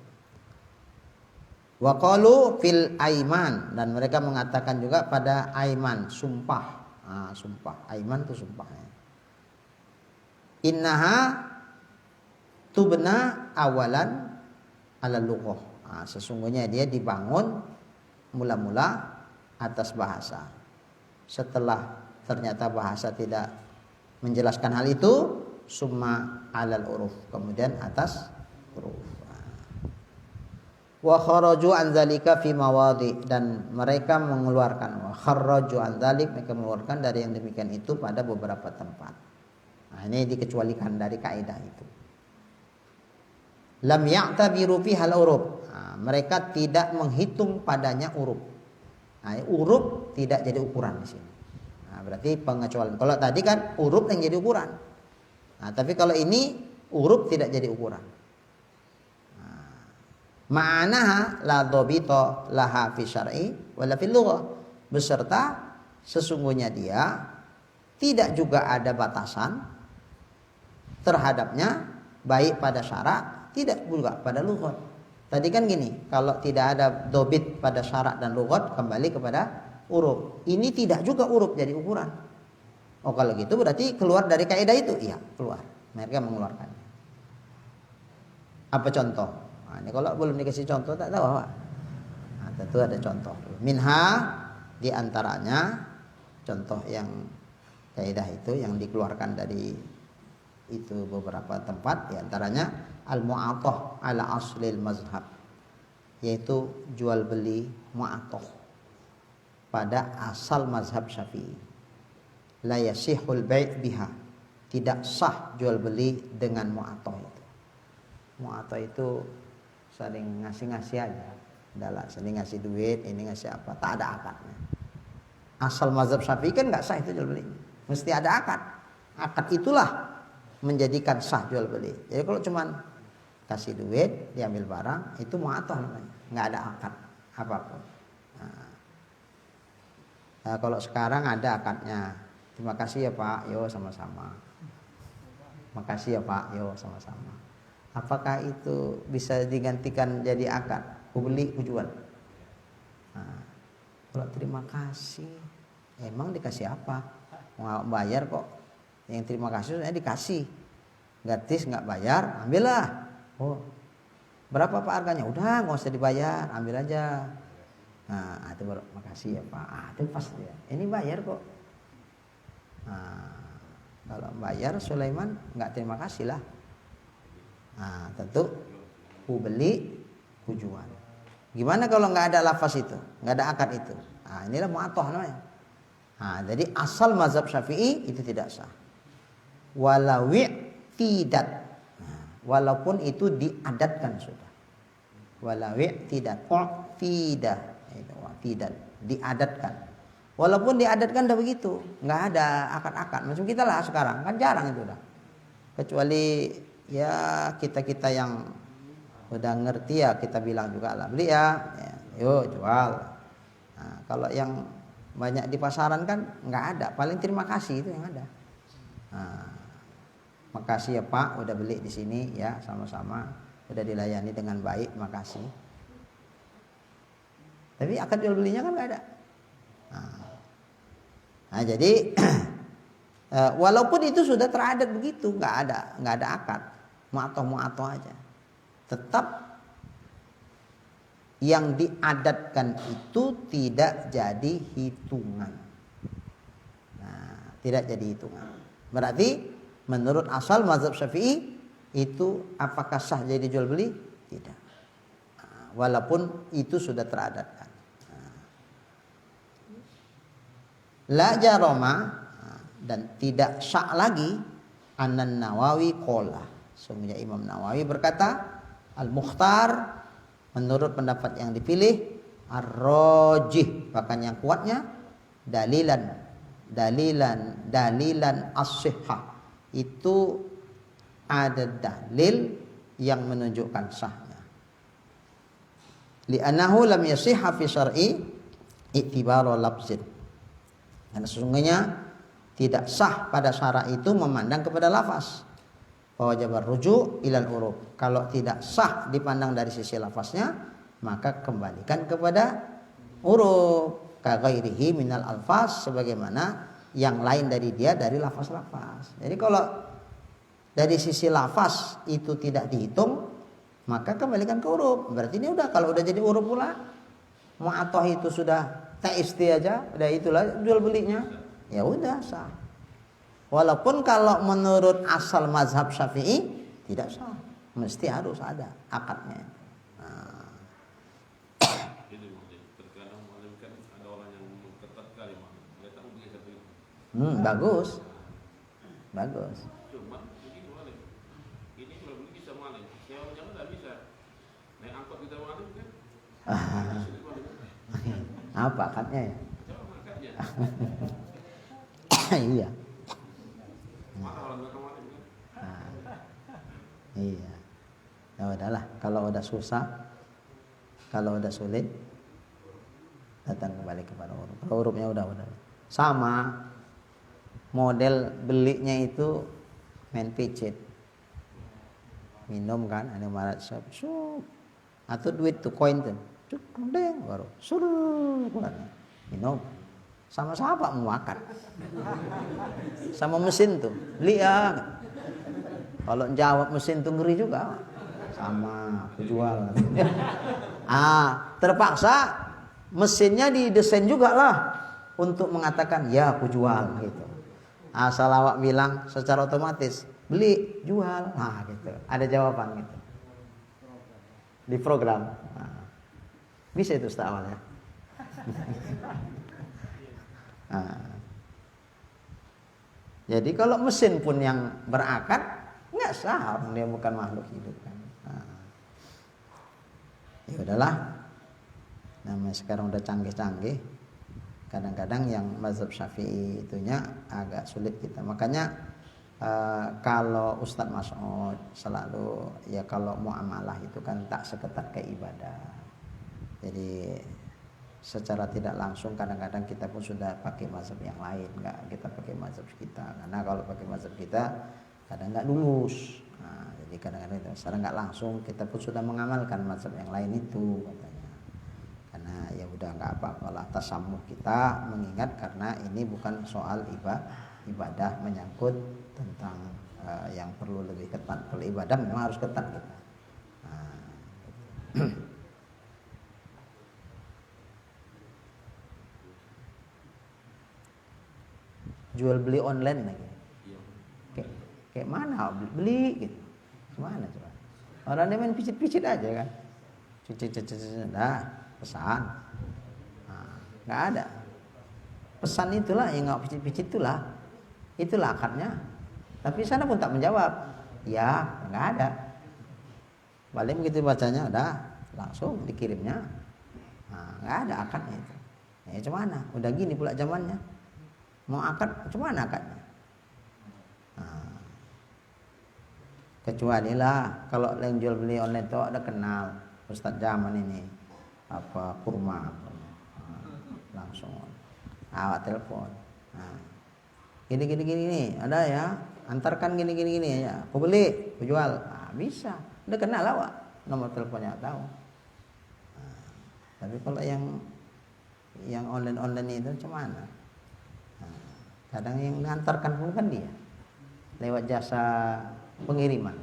Wa qalu fil aiman, dan mereka mengatakan juga pada aiman, sumpah. Sumpah, aiman itu sumpah. Innaha tubna awalan ala lughah. Sesungguhnya dia dibangun mula-mula atas bahasa. Setelah ternyata bahasa tidak menjelaskan hal itu, summa alal uruf, kemudian atas uruf. Wa kharaju an dzalika fi mawadhi, dan mereka mengeluarkan, wa kharaju an dzalik, mereka mengeluarkan dari yang demikian itu pada beberapa tempat. Nah, ini dikecualikan dari kaidah itu. Lam ya'tabiru fiha al-urub. Nah, mereka tidak menghitung padanya urub. Nah, urub tidak jadi ukuran di sini. Nah, berarti pengecualian. Kalau tadi kan urub yang jadi ukuran. Nah, tapi kalau ini urub tidak jadi ukuran. Ma'anaha la dhabita laha fi syar'i wala fil lughah, beserta sesungguhnya dia tidak juga ada batasan terhadapnya baik pada syarak tidak juga pada lughat. Tadi kan gini, kalau tidak ada dhabit pada syarak dan lughat kembali kepada uruf. Ini tidak juga uruf jadi ukuran. Oh kalau gitu berarti keluar dari kaidah itu? Iya, keluar. Mereka mengeluarkannya. Apa contoh? Nah, ini kalau belum dikasih contoh tak tahu apa. Nah, tentu ada contoh. Minha di antaranya contoh yang kaidah itu yang dikeluarkan dari itu beberapa tempat, di antaranya al-mu'athah ala aslil mazhab, yaitu jual beli mu'athah pada asal mazhab Syafi'i. La yasihul bai' biha, tidak sah jual beli dengan mu'athah itu. Mu'athah itu saling ngasih-ngasih aja, adalah saling ngasih duit, ini ngasih apa, tak ada akadnya. Asal mazhab Syafi'i kan nggak sah itu jual beli, mesti ada akad. Akad itulah menjadikan sah jual beli. Jadi kalau cuman kasih duit diambil barang itu mu'athah namanya, nggak ada akad apapun. Nah, kalau sekarang ada akadnya, terima kasih ya Pak, yo sama-sama. Makasih ya Pak, yo sama-sama. Apakah itu bisa digantikan jadi akad? Ku beli, ku jual. Nah, kalau terima kasih, emang dikasih apa? Mau bayar kok. Yang terima kasih saya dikasih. Gratis nggak bayar, ambillah. Oh, berapa Pak harganya? Udah, nggak usah dibayar, ambil aja. Nah, itu baru makasih ya Pak. Itu pasti ya. Ini bayar kok. Nah, kalau bayar Sulaiman nggak terima kasih lah. Nah, tentu ku beli, ku jual. Gimana kalau nggak ada lafaz itu, nggak ada akad itu? Nah, inilah mu'athah namanya. Nah, jadi asal mazhab Syafi'i itu tidak sah. Walawi tidak, nah, walaupun itu diadatkan sudah. Walawi tidak, tidak, itu tidak diadatkan. Walaupun diadatkan udah begitu, nggak ada akad-akad. Macam kita lah sekarang kan jarang itu udah. Kecuali ya kita yang udah ngerti ya kita bilang juga lah beli ya, yuk jual. Nah, kalau yang banyak di pasaran kan nggak ada, paling terima kasih itu yang ada. Nah, makasih ya Pak udah beli di sini ya, sama-sama udah dilayani dengan baik, makasih. Tapi akad jual belinya kan nggak ada. Nah jadi walaupun itu sudah teradat begitu, nggak ada akad, mu'athah aja, tetap yang diadatkan itu tidak jadi hitungan. Nah, tidak jadi hitungan. Berarti menurut asal mazhab Syafi'i itu apakah sah jadi jual beli? Tidak. Nah, walaupun itu sudah teradatkan. Nah. La jaroma, dan tidak sah lagi Anan Nawawi qala. Sungguhnya Imam Nawawi berkata, Al-Mukhtar menurut pendapat yang dipilih, Ar-Rajih, bahkan yang kuatnya, dalilan as-sihhah, itu ada dalil yang menunjukkan sahnya. Li'annahu lam yasihha fi syar'i i'tibaru lafzin. Karena sesungguhnya tidak sah pada syara itu memandang kepada lafaz. Wa wajib rujuk ilal uruf. Kalau tidak sah dipandang dari sisi lafaznya, maka kembalikan kepada uruf. Ka ghairihi minal alfaz, sebagaimana yang lain dari dia dari lafaz-lafaz. Jadi kalau dari sisi lafaz itu tidak dihitung, maka kembalikan ke uruf. Berarti ini udah, kalau udah jadi uruf pula, mu'athah itu sudah TST aja, udah itulah jual belinya. Ya udah sah. Walaupun kalau menurut asal mazhab Syafi'i tidak sah, mesti harus ada akadnya. Nah, Bagus. Cuma begini malam. Ini kalau beli bisa malam. Yang nggak bisa. Naik angkot kita malam kan? Apa akadnya ya? Coba makanya. Iya. Mana orang nggak kemarin kan? Iya. Ya udahlah, kalau udah susah, kalau udah sulit, datang kembali kepada huruf. Kalau hurufnya udah. Sama model belinya itu main picit. Minum kan, ada marat sup. Atau duit tuh koin tuh. Cuk, deng baru. Suruh minum. Sama siapa mau makan? Sama mesin tuh. Beli ya. Kalau jawab mesin tuh ngeri juga. Sama, aku jual. Terpaksa mesinnya didesain juga lah untuk mengatakan ya aku jual gitu. Asal awak bilang secara otomatis beli, jual, gitu. Ada jawaban gitu. Di program. Bisa itu Ustaz awalnya. Jadi kalau mesin pun yang berakal nggak sah, dia bukan makhluk hidup kan. Ya udahlah. Namanya sekarang udah canggih-canggih. Kadang-kadang yang mazhab Syafi'i itunya agak sulit kita. Makanya kalau Ustadz Mas'ud selalu ya kalau muamalah itu kan tak seketat kayak ibadah. Jadi secara tidak langsung kadang-kadang kita pun sudah pakai mazhab yang lain, nggak kita pakai mazhab kita. Karena kalau pakai mazhab kita kadang nggak lulus. Jadi kadang-kadang itu secara nggak langsung kita pun sudah mengamalkan mazhab yang lain itu katanya. Karena ya udah nggak apa-apa lah tasamuh kita mengingat karena ini bukan soal ibadah menyangkut tentang yang perlu lebih ketat. Kalau ibadah memang harus ketat kita. Jual beli online lagi. Kayak mana beli gitu. Gimana coba? Orang dia main picit-picit aja kan. Dah pesan. Nggak ada. Pesan itulah yang nggak picit-picit itulah akadnya. Tapi sana pun tak menjawab. Ya nggak ada. Balik begitu bacanya, udah langsung dikirimnya. Nggak ada akadnya itu. Ya cuman udah gini pula zamannya. Mau akad, cuman akadnya. Kecuali lah kalau yang jual beli online itu ada kenal Ustadz zaman ini apa kurma langsung awak telepon. Gini ada ya, antarkan gini ya. Aku beli, aku jual. Bisa. Udah kenal awak, nomor teleponnya tahu. Tapi kalau yang online itu cuman kadang yang mengantarkan pun kan dia lewat jasa pengiriman.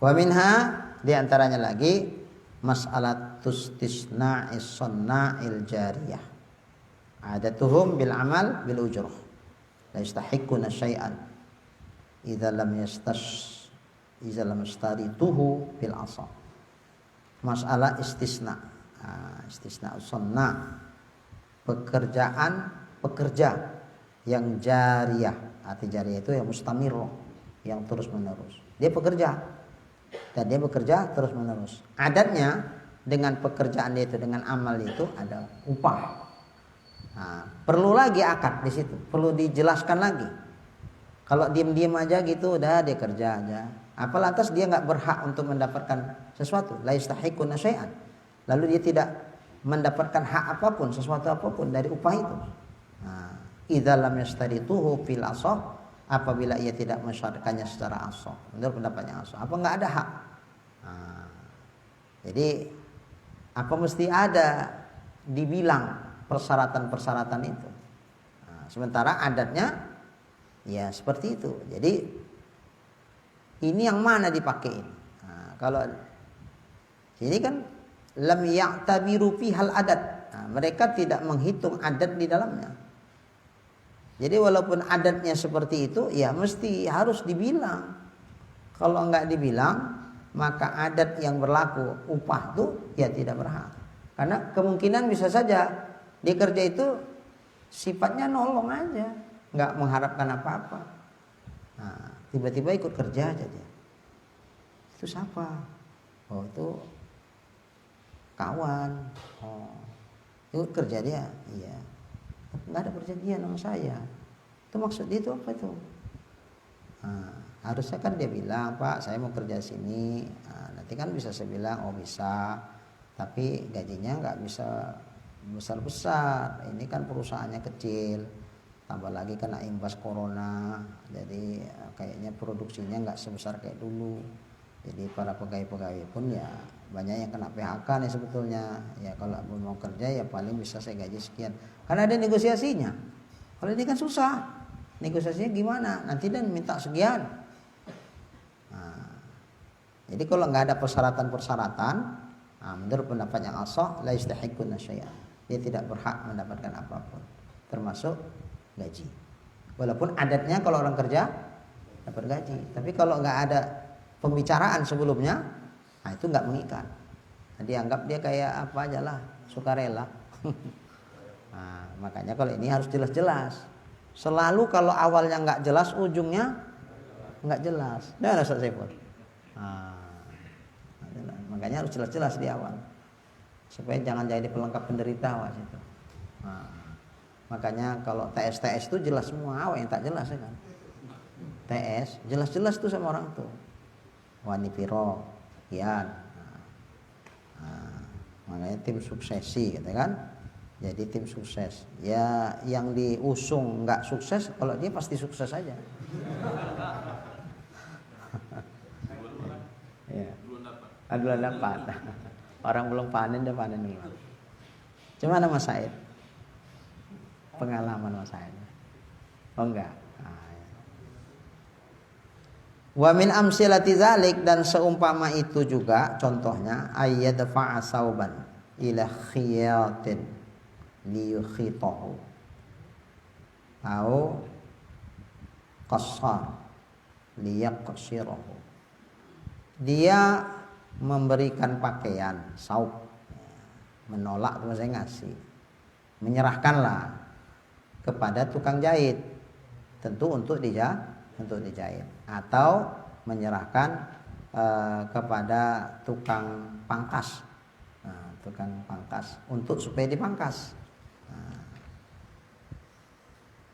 Wa minha di antaranya lagi mas'alatus tisna'is sunna'il jariyah. Adatuhum bil amal bil ujrah. La yastahiquna syai'an idza lam yastarituhu bil asa. Masalah istisna. Istisna sunna. Pekerja yang jariyah. Arti jariyah itu yang mustamirah, yang terus menerus. Dia bekerja terus menerus. Adatnya dengan pekerjaan dia itu, dengan amal itu ada upah. Perlu lagi akad di situ, perlu dijelaskan lagi. Kalau diam-diam aja gitu, udah dia kerja aja. Apa lantas dia nggak berhak untuk mendapatkan sesuatu? La yastahiquna syai'an. Lalu dia tidak mendapatkan hak apapun, sesuatu apapun dari upah itu. Idza lam yastarituhu fil asah, apabila ia tidak mensyaratkannya secara asah. Menurut pendapatnya asah, apa enggak ada hak? Jadi apa mesti ada dibilang persyaratan-persyaratan itu. Sementara adatnya ya seperti itu. Jadi ini yang mana dipakai? Kalau ini kan lam ya'tabiru fihal adat. Mereka tidak menghitung adat di dalamnya. Jadi walaupun adatnya seperti itu, ya mesti harus dibilang. Kalau enggak dibilang, maka adat yang berlaku upah itu ya tidak berhak. Karena kemungkinan bisa saja dia kerja itu sifatnya nolong aja, nggak mengharapkan apa-apa. Nah, tiba-tiba ikut kerja aja dia. Itu siapa? Oh, itu kawan. Oh, ikut kerja dia. Iya. Nggak ada perjanjian sama saya. Itu maksud dia itu apa itu? Nah, harusnya kan dia bilang, Pak, saya mau kerja sini. Nah, nanti kan bisa saya bilang, oh bisa, tapi gajinya nggak bisa besar-besar. Ini kan perusahaannya kecil, tambah lagi kena imbas corona, jadi kayaknya produksinya nggak sebesar kayak dulu. Jadi para pegawai-pegawai pun ya banyak yang kena PHK nih sebetulnya. Ya kalau mau kerja ya paling bisa saya gaji sekian. Karena ada negosiasinya. Kalau ini kan susah. Negosiasinya gimana? Nanti dan minta sekian. Nah, jadi kalau nggak ada persyaratan-persyaratan, nah, menurut pendapat yang ashah, la yastahiqqun syai'an. Dia tidak berhak mendapatkan apapun, termasuk gaji. Walaupun adatnya kalau orang kerja dapat gaji, tapi kalau nggak ada pembicaraan sebelumnya, nah itu nggak mengikat. Nah, dianggap dia kayak apa aja lah, sukarela. Nah, makanya kalau ini harus jelas-jelas. Selalu kalau awalnya nggak jelas, ujungnya nggak jelas. Nah, Ustaz Saiful. Nah, makanya harus jelas-jelas di awal, supaya jangan jadi pelengkap penderita was itu. Nah, makanya kalau TS itu jelas semua, yang tak jelas ya kan. TS jelas-jelas tuh sama orang tuh. Wani piro, kian. Nah, makanya tim suksesi gitu kan. Jadi tim sukses. Ya yang diusung nggak sukses, kalau dia pasti sukses aja. Ya. Belum dapat. Orang belum panen dia panen dulu. Cuma Mas Said. Pengalaman Mas Said. Oh enggak. Wa min amsilati zalik, dan seumpama itu juga contohnya ayyadfa'a sauban ila khiyatin liyukhitahu au qassar liyaqsirahu. Dia memberikan pakaian saub, menolak itu saya ngasih, menyerahkanlah kepada tukang jahit, tentu untuk dijahit, atau menyerahkan kepada tukang pangkas, tukang pangkas untuk supaya dipangkas.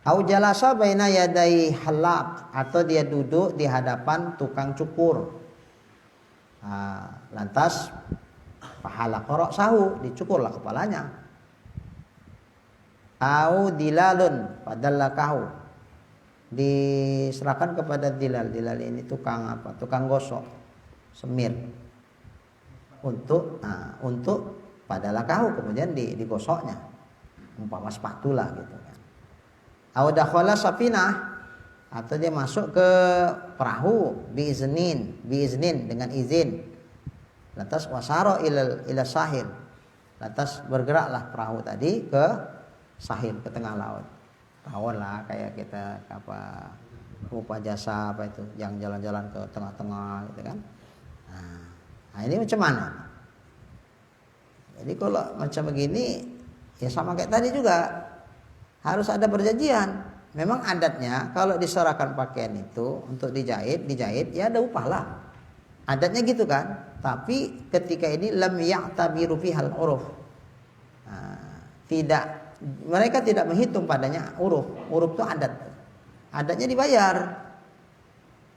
Au jalasa baina yadai halaq, atau dia duduk di hadapan tukang cukur. Lantas pahala korok sahu, dicukurlah kepalanya. Au dilalun padallakahu, diserahkan kepada dilal. Dilal ini tukang apa? Tukang gosok, semir. Untuk padallakahu, kemudian digosoknya. Umpama sepatu lah gitu kan. Au dakhala safinah, atau dia masuk ke perahu biiznin dengan izin. Lantas wasaro ila sahil, lantas bergeraklah perahu tadi ke sahil, ke tengah laut. Rawon lah kayak kita apa upah jasa apa itu yang jalan-jalan ke tengah-tengah gitu kan. Nah ini macam mana? Jadi kalau macam begini ya sama kayak tadi juga, harus ada perjanjian. Memang adatnya kalau diserahkan pakaian itu untuk dijahit ya ada upah lah. Adatnya gitu kan. Tapi ketika ini lam ya'tabiru fihal uruf. Mereka tidak menghitung padanya uruf. Uruf itu adat. Adatnya dibayar.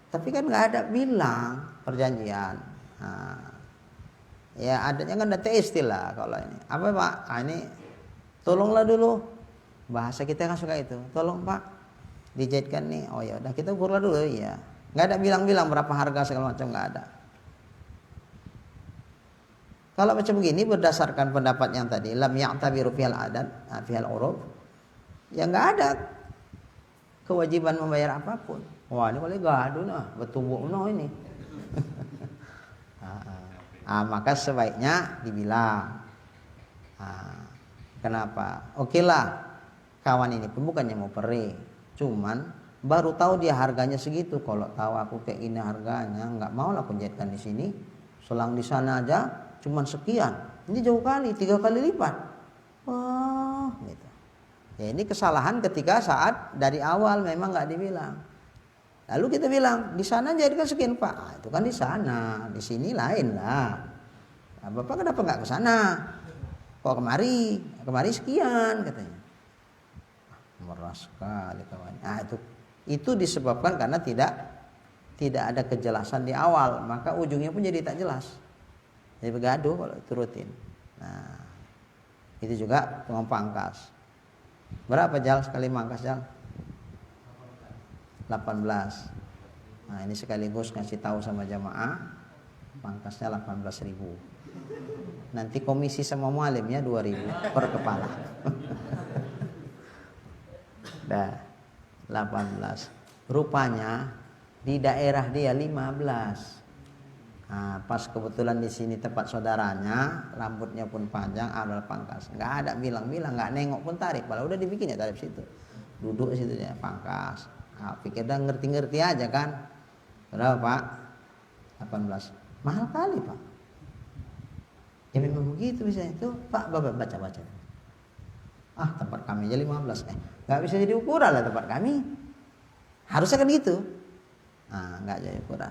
Tapi kan nggak ada bilang perjanjian. Ya adatnya kan ada istilah kalau ini. Apa Pak? Ini tolonglah dulu. Bahasa kita kan suka itu. Tolong Pak, dijahitkan nih. Oh ya udah kita ukurlah dulu ya. Nggak ada bilang-bilang berapa harga segala macam, nggak ada. Kalau macam begini berdasarkan pendapat yang tadi, lam ya'tabiru fihal adat, fihal uruf, ya nggak ada kewajiban membayar apapun. Wah ini boleh gaduh nah, bertumbuk no ini. Maka sebaiknya dibilang. Kenapa? Oke lah. Kawan ini pun bukannya mau peri, cuman baru tahu dia harganya segitu. Kalau tahu aku kayak gini harganya, nggak mau lah aku jahitkan di sini. Selang di sana aja cuman sekian. Ini jauh kali, 3 kali lipat. Wah, gitu. Ya ini kesalahan ketika saat dari awal memang nggak dibilang. Lalu kita bilang di sana jadikan sekian Pak. Ah, itu kan di sana, di sini lain lah. Nah, Bapak kenapa nggak ke sana? Kok kemari? Kemari sekian katanya. Meras sekali kawan. Nah, itu disebabkan karena tidak ada kejelasan di awal, maka ujungnya pun jadi tak jelas. Jadi bergaduh kalau itu rutin. Nah, itu juga uang pangkas. Berapa Jal sekali mangkas Jal? 18. Nah, ini sekaligus ngasih tahu sama jamaah, pangkasnya 18.000. Nanti komisi sama mualimnya 2.000 per kepala. Dah 18. Rupanya di daerah dia 15. Nah, pas kebetulan di sini tempat saudaranya, rambutnya pun panjang, adalah pangkas. Nggak ada bilang-bilang, nggak nengok pun tarif. Padahal udah dibikin ya tarif situ. Duduk situ ya pangkas. Nah, pikir dah ngerti-ngerti aja kan. Berapa Pak? 18. Mahal kali Pak. Ya memang begitu misalnya itu Pak baca-baca. Ah tempat kami aja 15. Nggak bisa jadi ukuran lah tempat kami. Harusnya kan gitu. Nah, nggak jadi ukuran.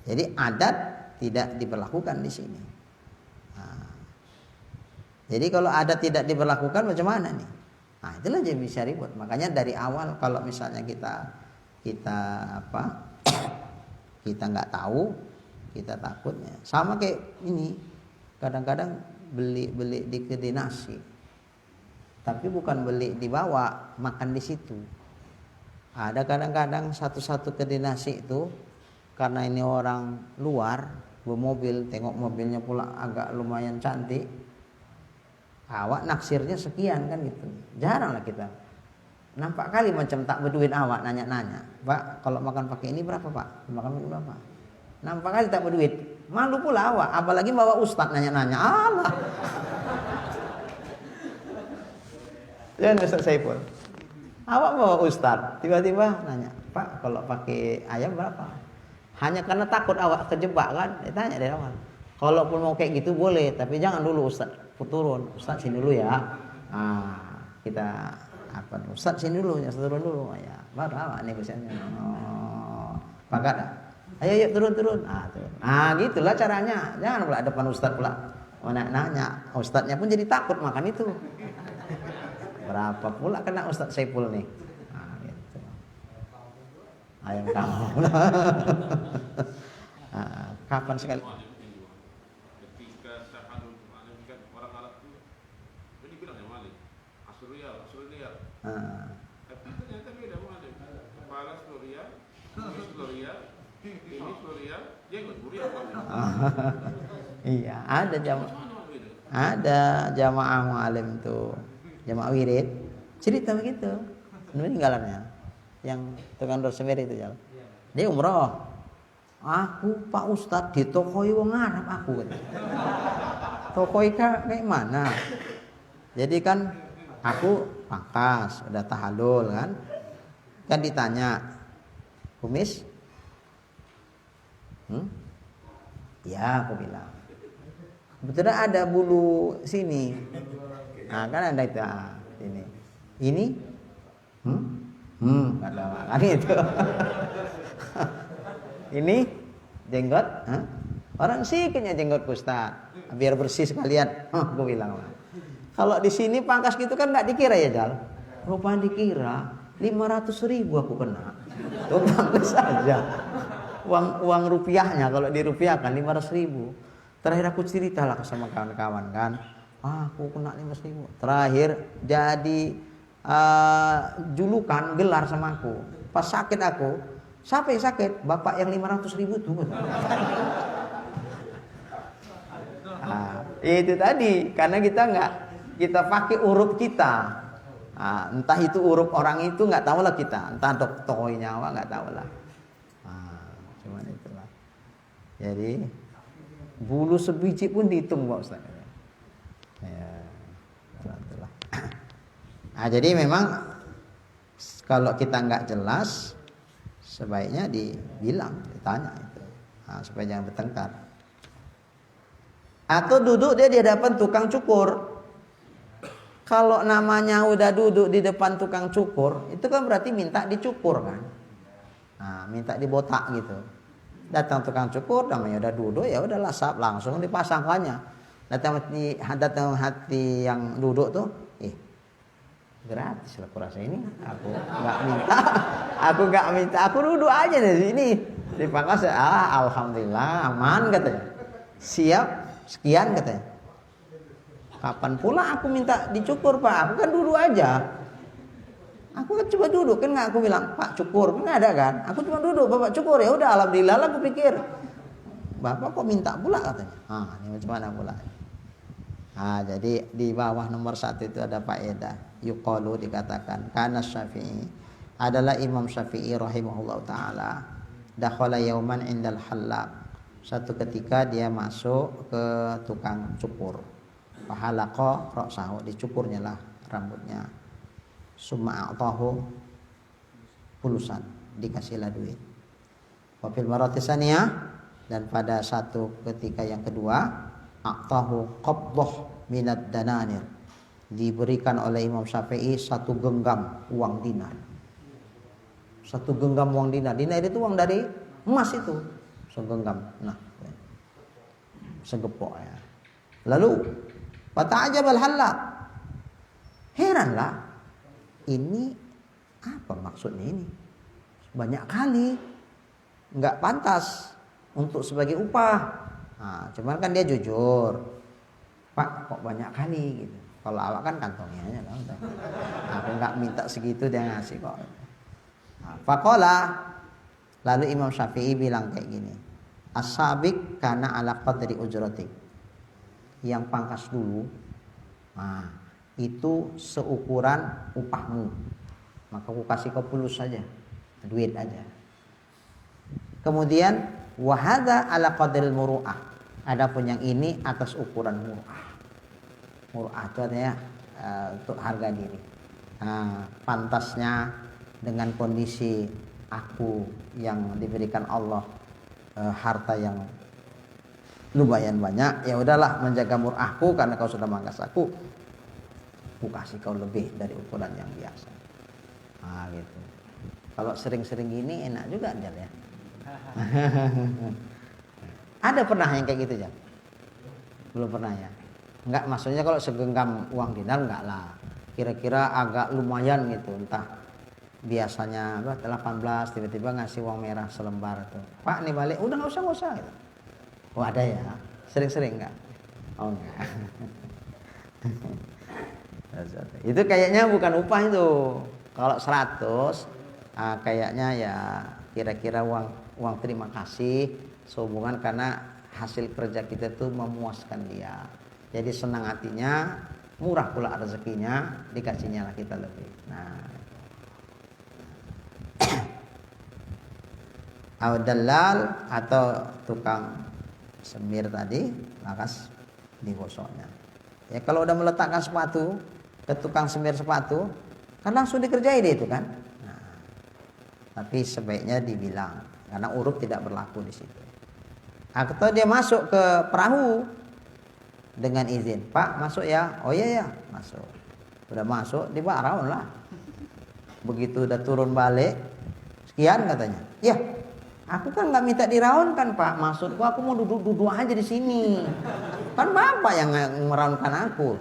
Jadi adat tidak diberlakukan di sini. Nah, jadi kalau adat tidak diberlakukan macam mana nih? Nah, itulah jadi bisa ribut. Makanya dari awal kalau misalnya kita kita nggak tahu, kita takutnya. Sama kayak ini. Kadang-kadang beli di kedai nasi. Tapi bukan beli dibawa, makan di situ. Ada kadang-kadang satu-satu kedai nasi itu karena ini orang luar bermobil, tengok mobilnya pula agak lumayan cantik, awak naksirnya sekian kan gitu. Jarang lah kita. Nampak kali macam tak berduit awak nanya-nanya, Pak kalau makan pakai ini berapa Pak? Makan pakai berapa? Nampak kali tak berduit. Malu pula awak, apalagi bawa ustaz nanya-nanya. Allah. Jangan Ustaz Saiful. Awak bawa ustaz, tiba-tiba nanya, Pak kalau pakai ayam berapa? Hanya karena takut awak terjebak kan, dia tanya dari awal. Kalaupun mau kayak gitu boleh, tapi jangan dulu Ustaz turun. Ustaz sini dulu ya. Kita Ustaz sini dulu, ya turun dulu ya. Baru awak negosiasinya. Oh, pakat dah. Ayo turun. Turun. Gitulah caranya. Jangan pula depan Ustaz pula nanya. Ustaznya pun jadi takut makan itu. Berapa pula kena Ustaz Saiful nih? Gitu. Ayam kampung. Kapan sekali? Ketika sahadul malam kan orang Arab itu jadi bilang yang malam Asriyal. Tapi ternyata beda malam. Kepala Asriyal, ini Asriyal, jenggot Asriyal. Iya, ada jamaah mualim tuh, jamaah wirid cerita begitu. Ini tinggalannya yang tukang dorsemir itu jalan. Dia umroh. Aku Pak Ustadz di tokoi wong Arab aku gitu. Tokoi kayak mana? Jadi kan aku pangkas, udah tahallul kan. Kan ditanya, kumis? Ya aku bilang. Kebetulan ada bulu sini. Nah kan ada itu ini. Ini? Kan itu. Ini jenggot? Orang sikitnya jenggot Ustaz. Biar bersih sekalian. Gue bilang. Kalau di sini pangkas gitu kan nggak dikira ya Jal. Rupanya dikira 500.000 aku kena. Tuh pangkas saja. Uang rupiahnya kalau dirupiahkan 500.000. Terakhir aku ceritalah sama kawan-kawan kan. Aku kena 500.000. Terakhir jadi julukan gelar sama aku. Pas sakit aku. Siapa yang sakit? Bapak yang 500.000 tuh. Itu tadi karena kita pakai huruf kita. Entah itu huruf orang itu nggak tahu lah kita. Entah tokoh nyawa nggak tahu lah. Cuman itulah. Jadi bulu sebiji pun dihitung Pak Ustaz. Ya, itulah. Jadi memang kalau kita nggak jelas sebaiknya dibilang, ditanya itu, supaya jangan bertengkar. Atau duduk dia di hadapan tukang cukur. Kalau namanya udah duduk di depan tukang cukur, itu kan berarti minta dicukur kan. Nah, minta dibotak gitu. Datang tukang cukur, namanya udah duduk, ya udah lasap langsung dipasangkannya. Datang hati yang duduk tuh, gratis lah kurasa ini. Aku nggak minta, aku duduk aja di sini. Dipangkas, alhamdulillah aman katanya. Siap, sekian katanya. Kapan pula aku minta dicukur Pak? Aku kan duduk aja. Aku kan cuma duduk, kan nggak aku bilang Pak cukur, kan ada kan? Aku cuma duduk, Bapak cukur, ya udah alhamdulillah lah aku pikir. Bapak kok minta pula katanya? Ini macam mana pula? Jadi di bawah nomor 1 itu ada faedah. Yuqalu dikatakan kana Syafi'i adalah Imam Syafi'i rahimahullah taala. Dakhala yauman indal hallaq. Satu ketika dia masuk ke tukang cukur. Fahalaqa ra'sahu, dicukurnya lah rambutnya. Summa a'tahu pulusan, dikasihlah duit. Wa fil marati saniyah, dan pada satu ketika yang kedua, a'tahu qabdah minad dananir, diberikan oleh Imam Syafi'i satu genggam uang dinar. Satu genggam uang dinar. Dinar itu uang dari emas itu. Segenggam. Nah, segepok ya. Lalu fata'ajabal hallaq, heranlah, ini apa maksudnya ini? Banyak kali, nggak pantas untuk sebagai upah. Cuman kan dia jujur, Pak kok banyak kali gitu. Kalau awak kan kantongnya aja, aku nggak minta segitu dia ngasih kok. Faqala, lalu Imam Syafi'i bilang kayak gini, as-sabiq kana ala qadri ujratik. Yang pangkas dulu, itu seukuran upahmu, maka aku kasih kau pulus saja, duit aja. Kemudian wahada ala qadril muru'ah, adapun yang ini atas ukuran muru'ah. Muru'ah itu artinya untuk harga diri. Pantasnya dengan kondisi aku yang diberikan Allah harta yang lumayan banyak, ya udahlah menjaga murahku karena kau sudah mangkas aku kasih kau lebih dari ukuran yang biasa. Gitu. Kalau sering-sering gini enak juga Jal ya. Ada pernah yang kayak gitu Jal? Belum pernah ya? Enggak, maksudnya kalau segenggam uang dinar enggak lah. Kira-kira agak lumayan gitu, entah biasanya 18 tiba-tiba ngasih uang merah selembar tuh. Pak nih balik, udah nggak usah gitu. Oh ada ya, sering-sering enggak? Oh enggak. Itu kayaknya bukan upah itu. Kalau 100, kayaknya ya kira-kira uang terima kasih sehubungan karena hasil kerja kita tuh memuaskan dia. Jadi senang hatinya, murah pula rezekinya, dikasihnya lah kita lebih. Dalal atau tukang semir tadi, lakas digosoknya. Ya kalau udah meletakkan sepatu ke tukang semir sepatu, kan langsung dikerjain itu kan. Tapi sebaiknya dibilang karena uruf tidak berlaku di situ. Atau dia masuk ke perahu dengan izin, Pak masuk ya. Oh iya ya, masuk. Udah masuk, dibawa raun lah. Begitu udah turun balik, sekian katanya. Ya, aku kan nggak minta diraunkan Pak, maksudku aku mau duduk-duduk aja di sini. Kan Bapak yang meraunkan aku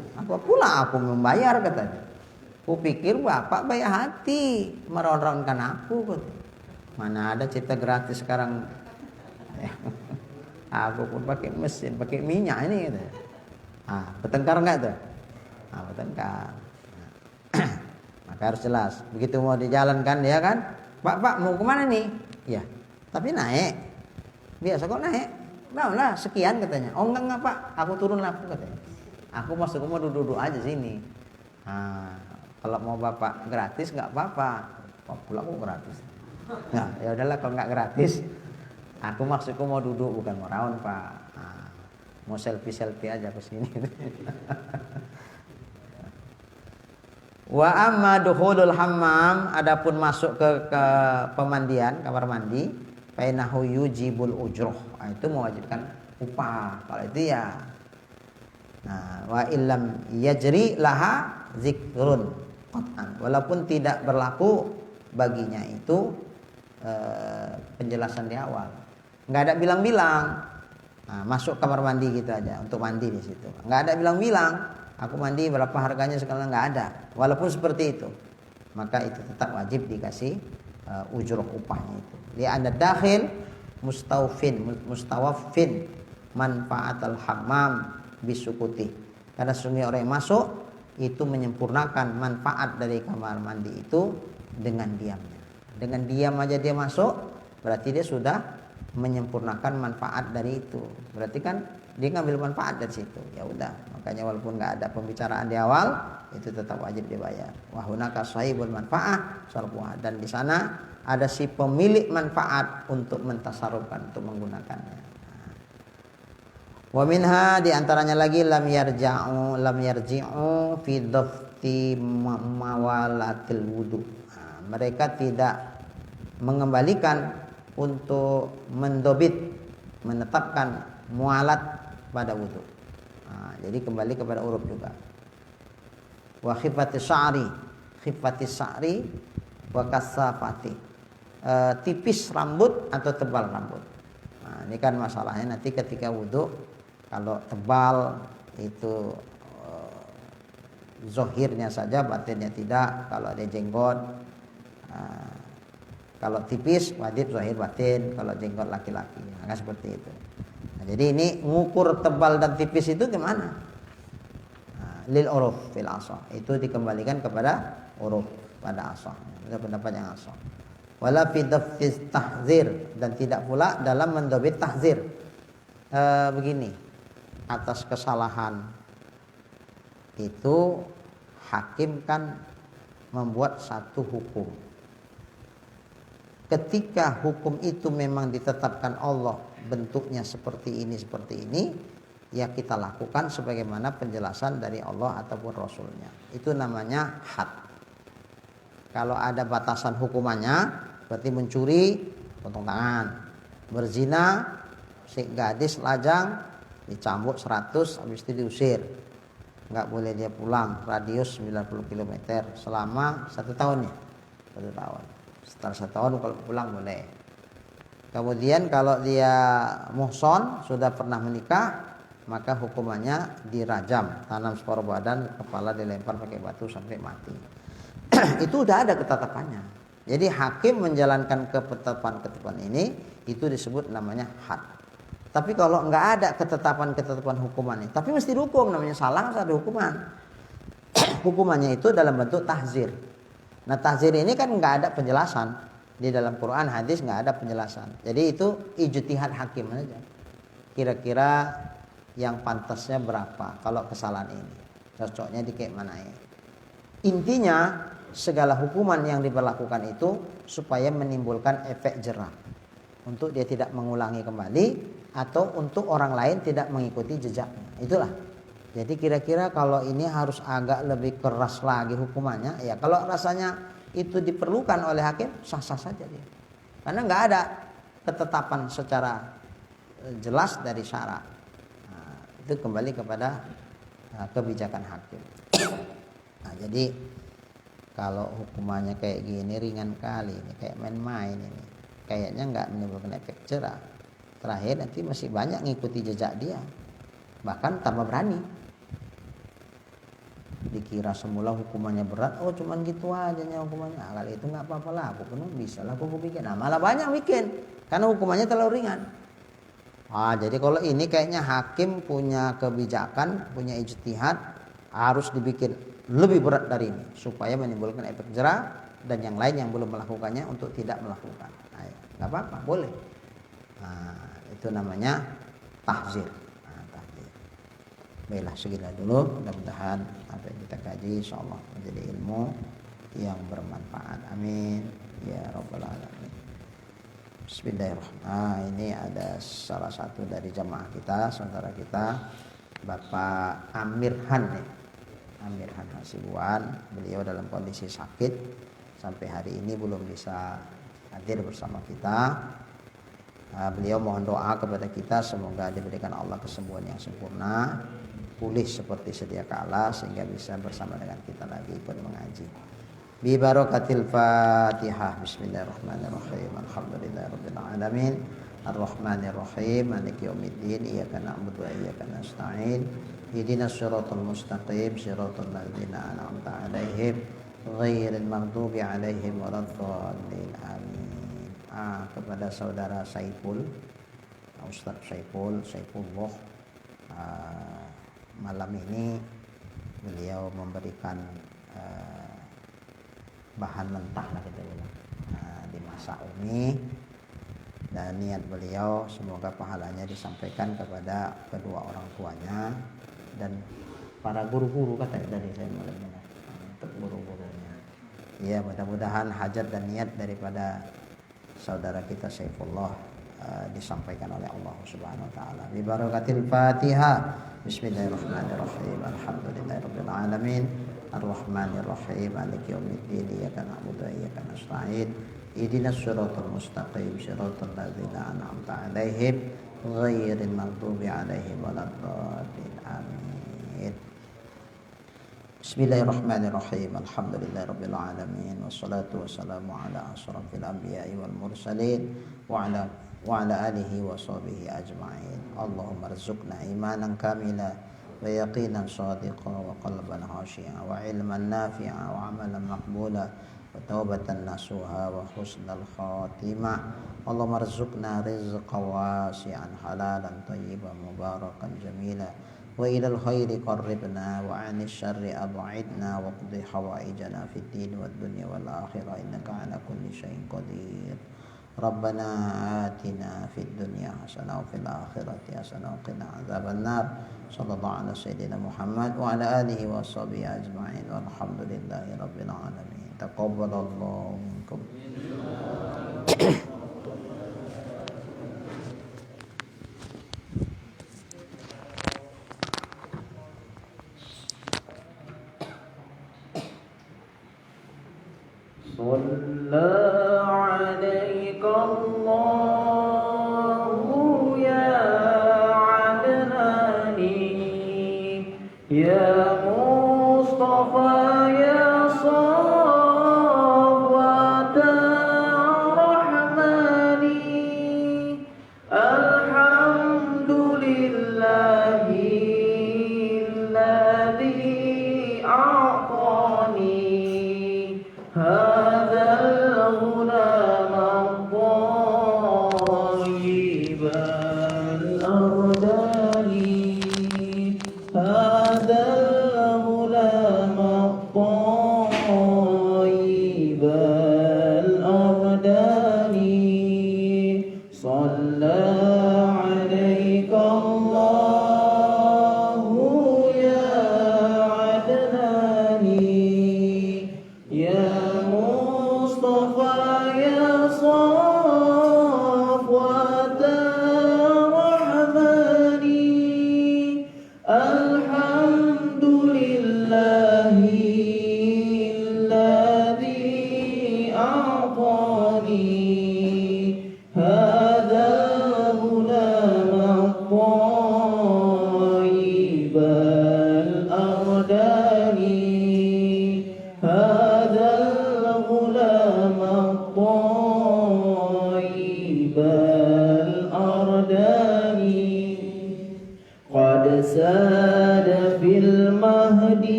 pula aku membayar katanya. Aku pikir Bapak baik hati meraunkan aku. Mana ada cerita gratis sekarang. Aku pun pakai mesin, pakai minyak ini gitu. Bertengkar enggak tuh? Bertengkar. Maka harus jelas. Begitu mau dijalankan dia kan, Pak mau kemana nih? Ya, tapi naik. Biasa kok naik. Lah sekian katanya. Oh enggak Pak, aku turun lah katanya. Aku masuk mau duduk aja sini. Kalau mau Bapak gratis enggak apa-apa. Kok pula aku gratis. Nah, ya udahlah kalau enggak gratis. Aku maksudku mau duduk bukan mau raun Pak. Mau selfie aja ke sini. Wa amma dukhulul hammam, adapun masuk ke pemandian, kamar mandi, fa innahu yujibul ujroh. Itu mewajibkan upah. Kalau itu ya Nah, wa illam yajri laha zikrun qat'an, walaupun tidak berlaku baginya itu penjelasan di awal. Nggak ada bilang-bilang. Nah, masuk kamar mandi gitu aja untuk mandi di situ. Nggak ada bilang-bilang. Aku mandi berapa harganya sekarang, nggak ada. Walaupun seperti itu, maka itu tetap wajib dikasih ujur upahnya itu. Dia ada dakhil mustawafin manfaatul hammam bisukuti. Karena sesungguhnya orang yang masuk itu menyempurnakan manfaat dari kamar mandi itu dengan diamnya. Dengan diam aja dia masuk, berarti dia sudah menyempurnakan manfaat dari itu. Berarti kan dia ngambil manfaat dari situ. Ya udah, makanya walaupun nggak ada pembicaraan di awal, itu tetap wajib dibayar. Wa hunaka sahibul manfaah sarfuha, dan di sana ada si pemilik manfaat untuk mentasarrufkan, untuk menggunakannya. Wa minha, di antaranya lagi lam yarji'u fi dhafti mawalatil wudu. Mereka tidak mengembalikan untuk mendobit, menetapkan mualat pada wudu. Jadi kembali kepada uruf juga. Wa khifatis sya'ri wa kasafati. Tipis rambut atau tebal rambut. Nah, ini kan masalahnya nanti ketika wudu, kalau tebal itu zohirnya saja, batinnya tidak. Kalau ada jenggot, kalau tipis wajib zahir batin, kalau jenggot laki-laki, nah, seperti itu. Nah, jadi ini ngukur tebal dan tipis itu gimana? Lil uruf fil asah, itu dikembalikan kepada uruf pada asah. Itu pendapat yang asah. Wala fi daftis tahzir, dan tidak pula dalam mendobit tahzir. Begini, atas kesalahan itu hakim kan membuat satu hukum. Ketika hukum itu memang ditetapkan Allah bentuknya seperti ini, ya kita lakukan sebagaimana penjelasan dari Allah ataupun Rasulnya. Itu namanya had. Kalau ada batasan hukumannya, berarti mencuri potong tangan, berzina si gadis lajang dicambuk 100, habis itu diusir, nggak boleh dia pulang, radius 90 km selama 1 tahun ya, 1 tahun. Setelah 1 tahun kalau pulang boleh. Kemudian kalau dia muhson, sudah pernah menikah, maka hukumannya dirajam, tanam separuh badan, kepala dilempar pakai batu sampai mati. Itu udah ada ketetapannya. Jadi hakim menjalankan ketetapan ini, itu disebut namanya had. Tapi kalau nggak ada ketetapan hukumannya, tapi mesti dihukum, namanya salah harus ada hukuman. Hukumannya itu dalam bentuk tahzir. Nah, tahzir ini kan nggak ada penjelasan di dalam Quran, hadis nggak ada penjelasan. Jadi itu ijtihad hakim aja. Kira-kira yang pantasnya berapa kalau kesalahan ini, cocoknya di kayak mana ya. Intinya segala hukuman yang diberlakukan itu supaya menimbulkan efek jerah, untuk dia tidak mengulangi kembali atau untuk orang lain tidak mengikuti jejaknya. Itulah. Jadi kira-kira kalau ini harus agak lebih keras lagi hukumannya, ya kalau rasanya itu diperlukan oleh hakim, sah-sah saja dia. Karena nggak ada ketetapan secara jelas dari syarak. Nah, itu kembali kepada kebijakan hakim. Nah, jadi kalau hukumannya kayak gini ringan kali, ini kayak main-main ini, kayaknya nggak menimbulkan efek jerah. Terakhir nanti masih banyak ngikuti jejak dia, bahkan tambah berani. Dikira semula hukumannya berat, oh cuman gitu aja hukumannya. Nah, kali itu nggak apa-apa lah, aku penuh bisa lah aku bikin. Nah, malah banyak bikin karena hukumannya terlalu ringan. Jadi kalau ini kayaknya hakim punya kebijakan, punya ijtihad, harus dibikin lebih berat dari ini supaya menimbulkan efek jerah dan yang lain yang belum melakukannya untuk tidak melakukan. Nah, nggak apa-apa, boleh. Nah, itu namanya tahzir. Baiklah, segitu dulu. Mudah-mudahan apa yang kita kaji insyaallah menjadi ilmu yang bermanfaat. Amin ya rabbal alamin. Bismillahirrahmanirrahim. Ini ada salah satu dari jamaah kita, saudara kita, Bapak Amirhan ya. Amirhan Hasibuan. Beliau dalam kondisi sakit sampai hari ini belum bisa hadir bersama kita. Beliau mohon doa kepada kita, semoga diberikan Allah kesembuhan yang sempurna. pulih seperti sedia kala sehingga bisa bersama dengan kita lagi ikut mengaji. Bi barakatil Fatihah. Bismillahirrahmanirrahim. Alhamdulillahirabbil alamin. Arrahmanirrahim. Maliki yaumiddin. Iyyaka na'budu wa iyyaka nasta'in. Ihdinas siratal mustaqim. Siratal ladzina an'amta 'alaihim ghairil maghdubi 'alaihim waladdallin. Amin. Kepada saudara Saiful, Ustaz Saifullah, malam ini beliau memberikan bahan mentah lah kita bilang di masa Umi, dan niat beliau semoga pahalanya disampaikan kepada kedua orang tuanya dan para guru-guru, kata dari saya malam ini, untuk guru-gurunya. Ya, mudah-mudahan hajat dan niat daripada saudara kita Saifullah disampaikan oleh Allah Subhanahu wa taala. Bi barakatil Fatihah. Bismillahirrahmanirrahim. Alhamdulillahirabbil alamin. Arrahmanirrahim. Maliki yaumiddin. Iyyaka na'budu wa iyyaka nasta'in. Ihdinas siratal mustaqim. Siratal ladzina an'amta 'alaihim ghairil maghdubi 'alaihim waladdallin. Amin. Bismillahirrahmanirrahim. Alhamdulillahirabbil alamin. Wassalatu wassalamu ala asyrafil anbiya'i wal mursalin wa ala alihi wa sahbihi ajma'in. Allahumma rzuqna imanan kamila wa yaqinan shadiqan wa qalban khashi'an wa ilman nafi'an wa amalan maqbula wa taubatan nasuha wa husnal khatimah. Allahumma rzuqna rizqan wasi'an halalan thayyiban mubarakan jamila wa ilal khairi qarribna wa 'anil syarri ab'idna wa qdi hawaijana fid din wad dunya wal akhirah innaka 'ala kulli syai'in qadir. Rabbana atina fid dunya hasanah wa fil akhirati hasanah wa qina adzabannar. Sallallahu ala sayyidina Muhammad wa ala alihi wa sahbihi ajma'in. Walhamdulillahi rabbil alamin. Taqabbalallahu minkum. Ya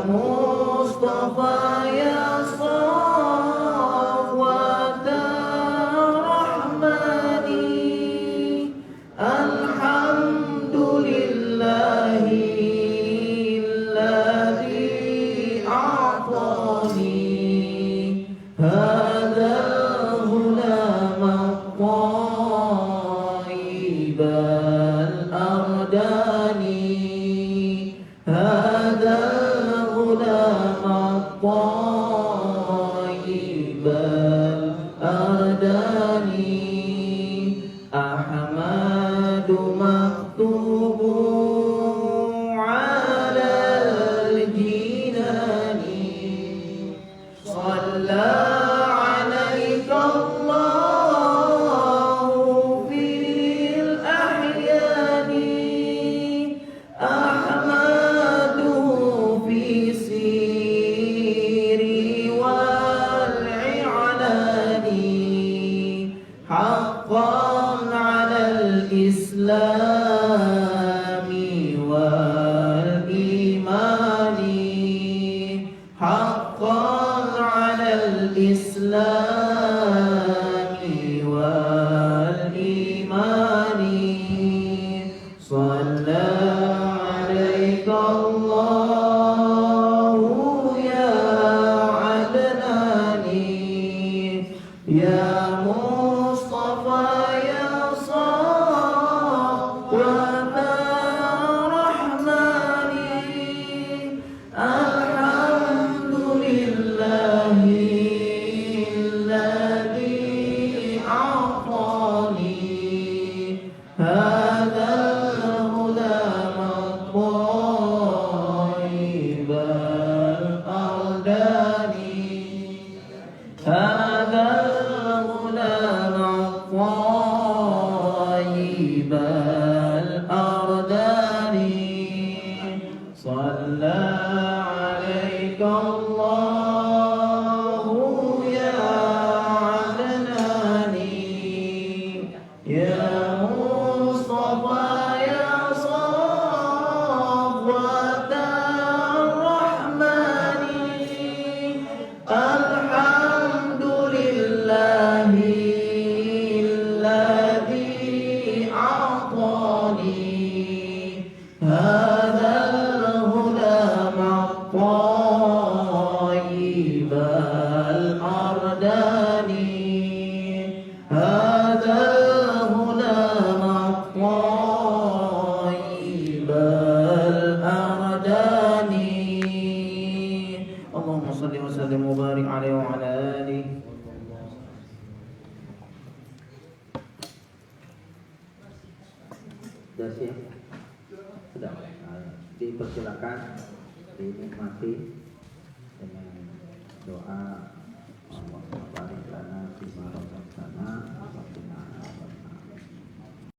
Mustafa ya Salih هذا الغلام الطيب الأرداني أحمد مكتوب على الجنان صلى عليك الله في الأحيان أحمده في سيري والإعلان حقا على الإسلام والإيمان حقا على الإسلام والإيمان صلى عليك الله يا عدناني يا مصطفى يا صفوة الرحمن الحمد لله الذي أعطاني هذا الغلام الطيب الأرداني هذا الغلام الطيب الأرداني صلى عليك الله يا عدناني يا مصطفى يا صفوة الرحمن الحمد لله الذي أعطاني هذا الغلام الطيب الأرداني هذا الغلام الطيب الأرداني اللهم صل وسلم وبارك عليه وعلى آله. Sudah siap? Sudah. Dipersilakan dinikmati dengan doa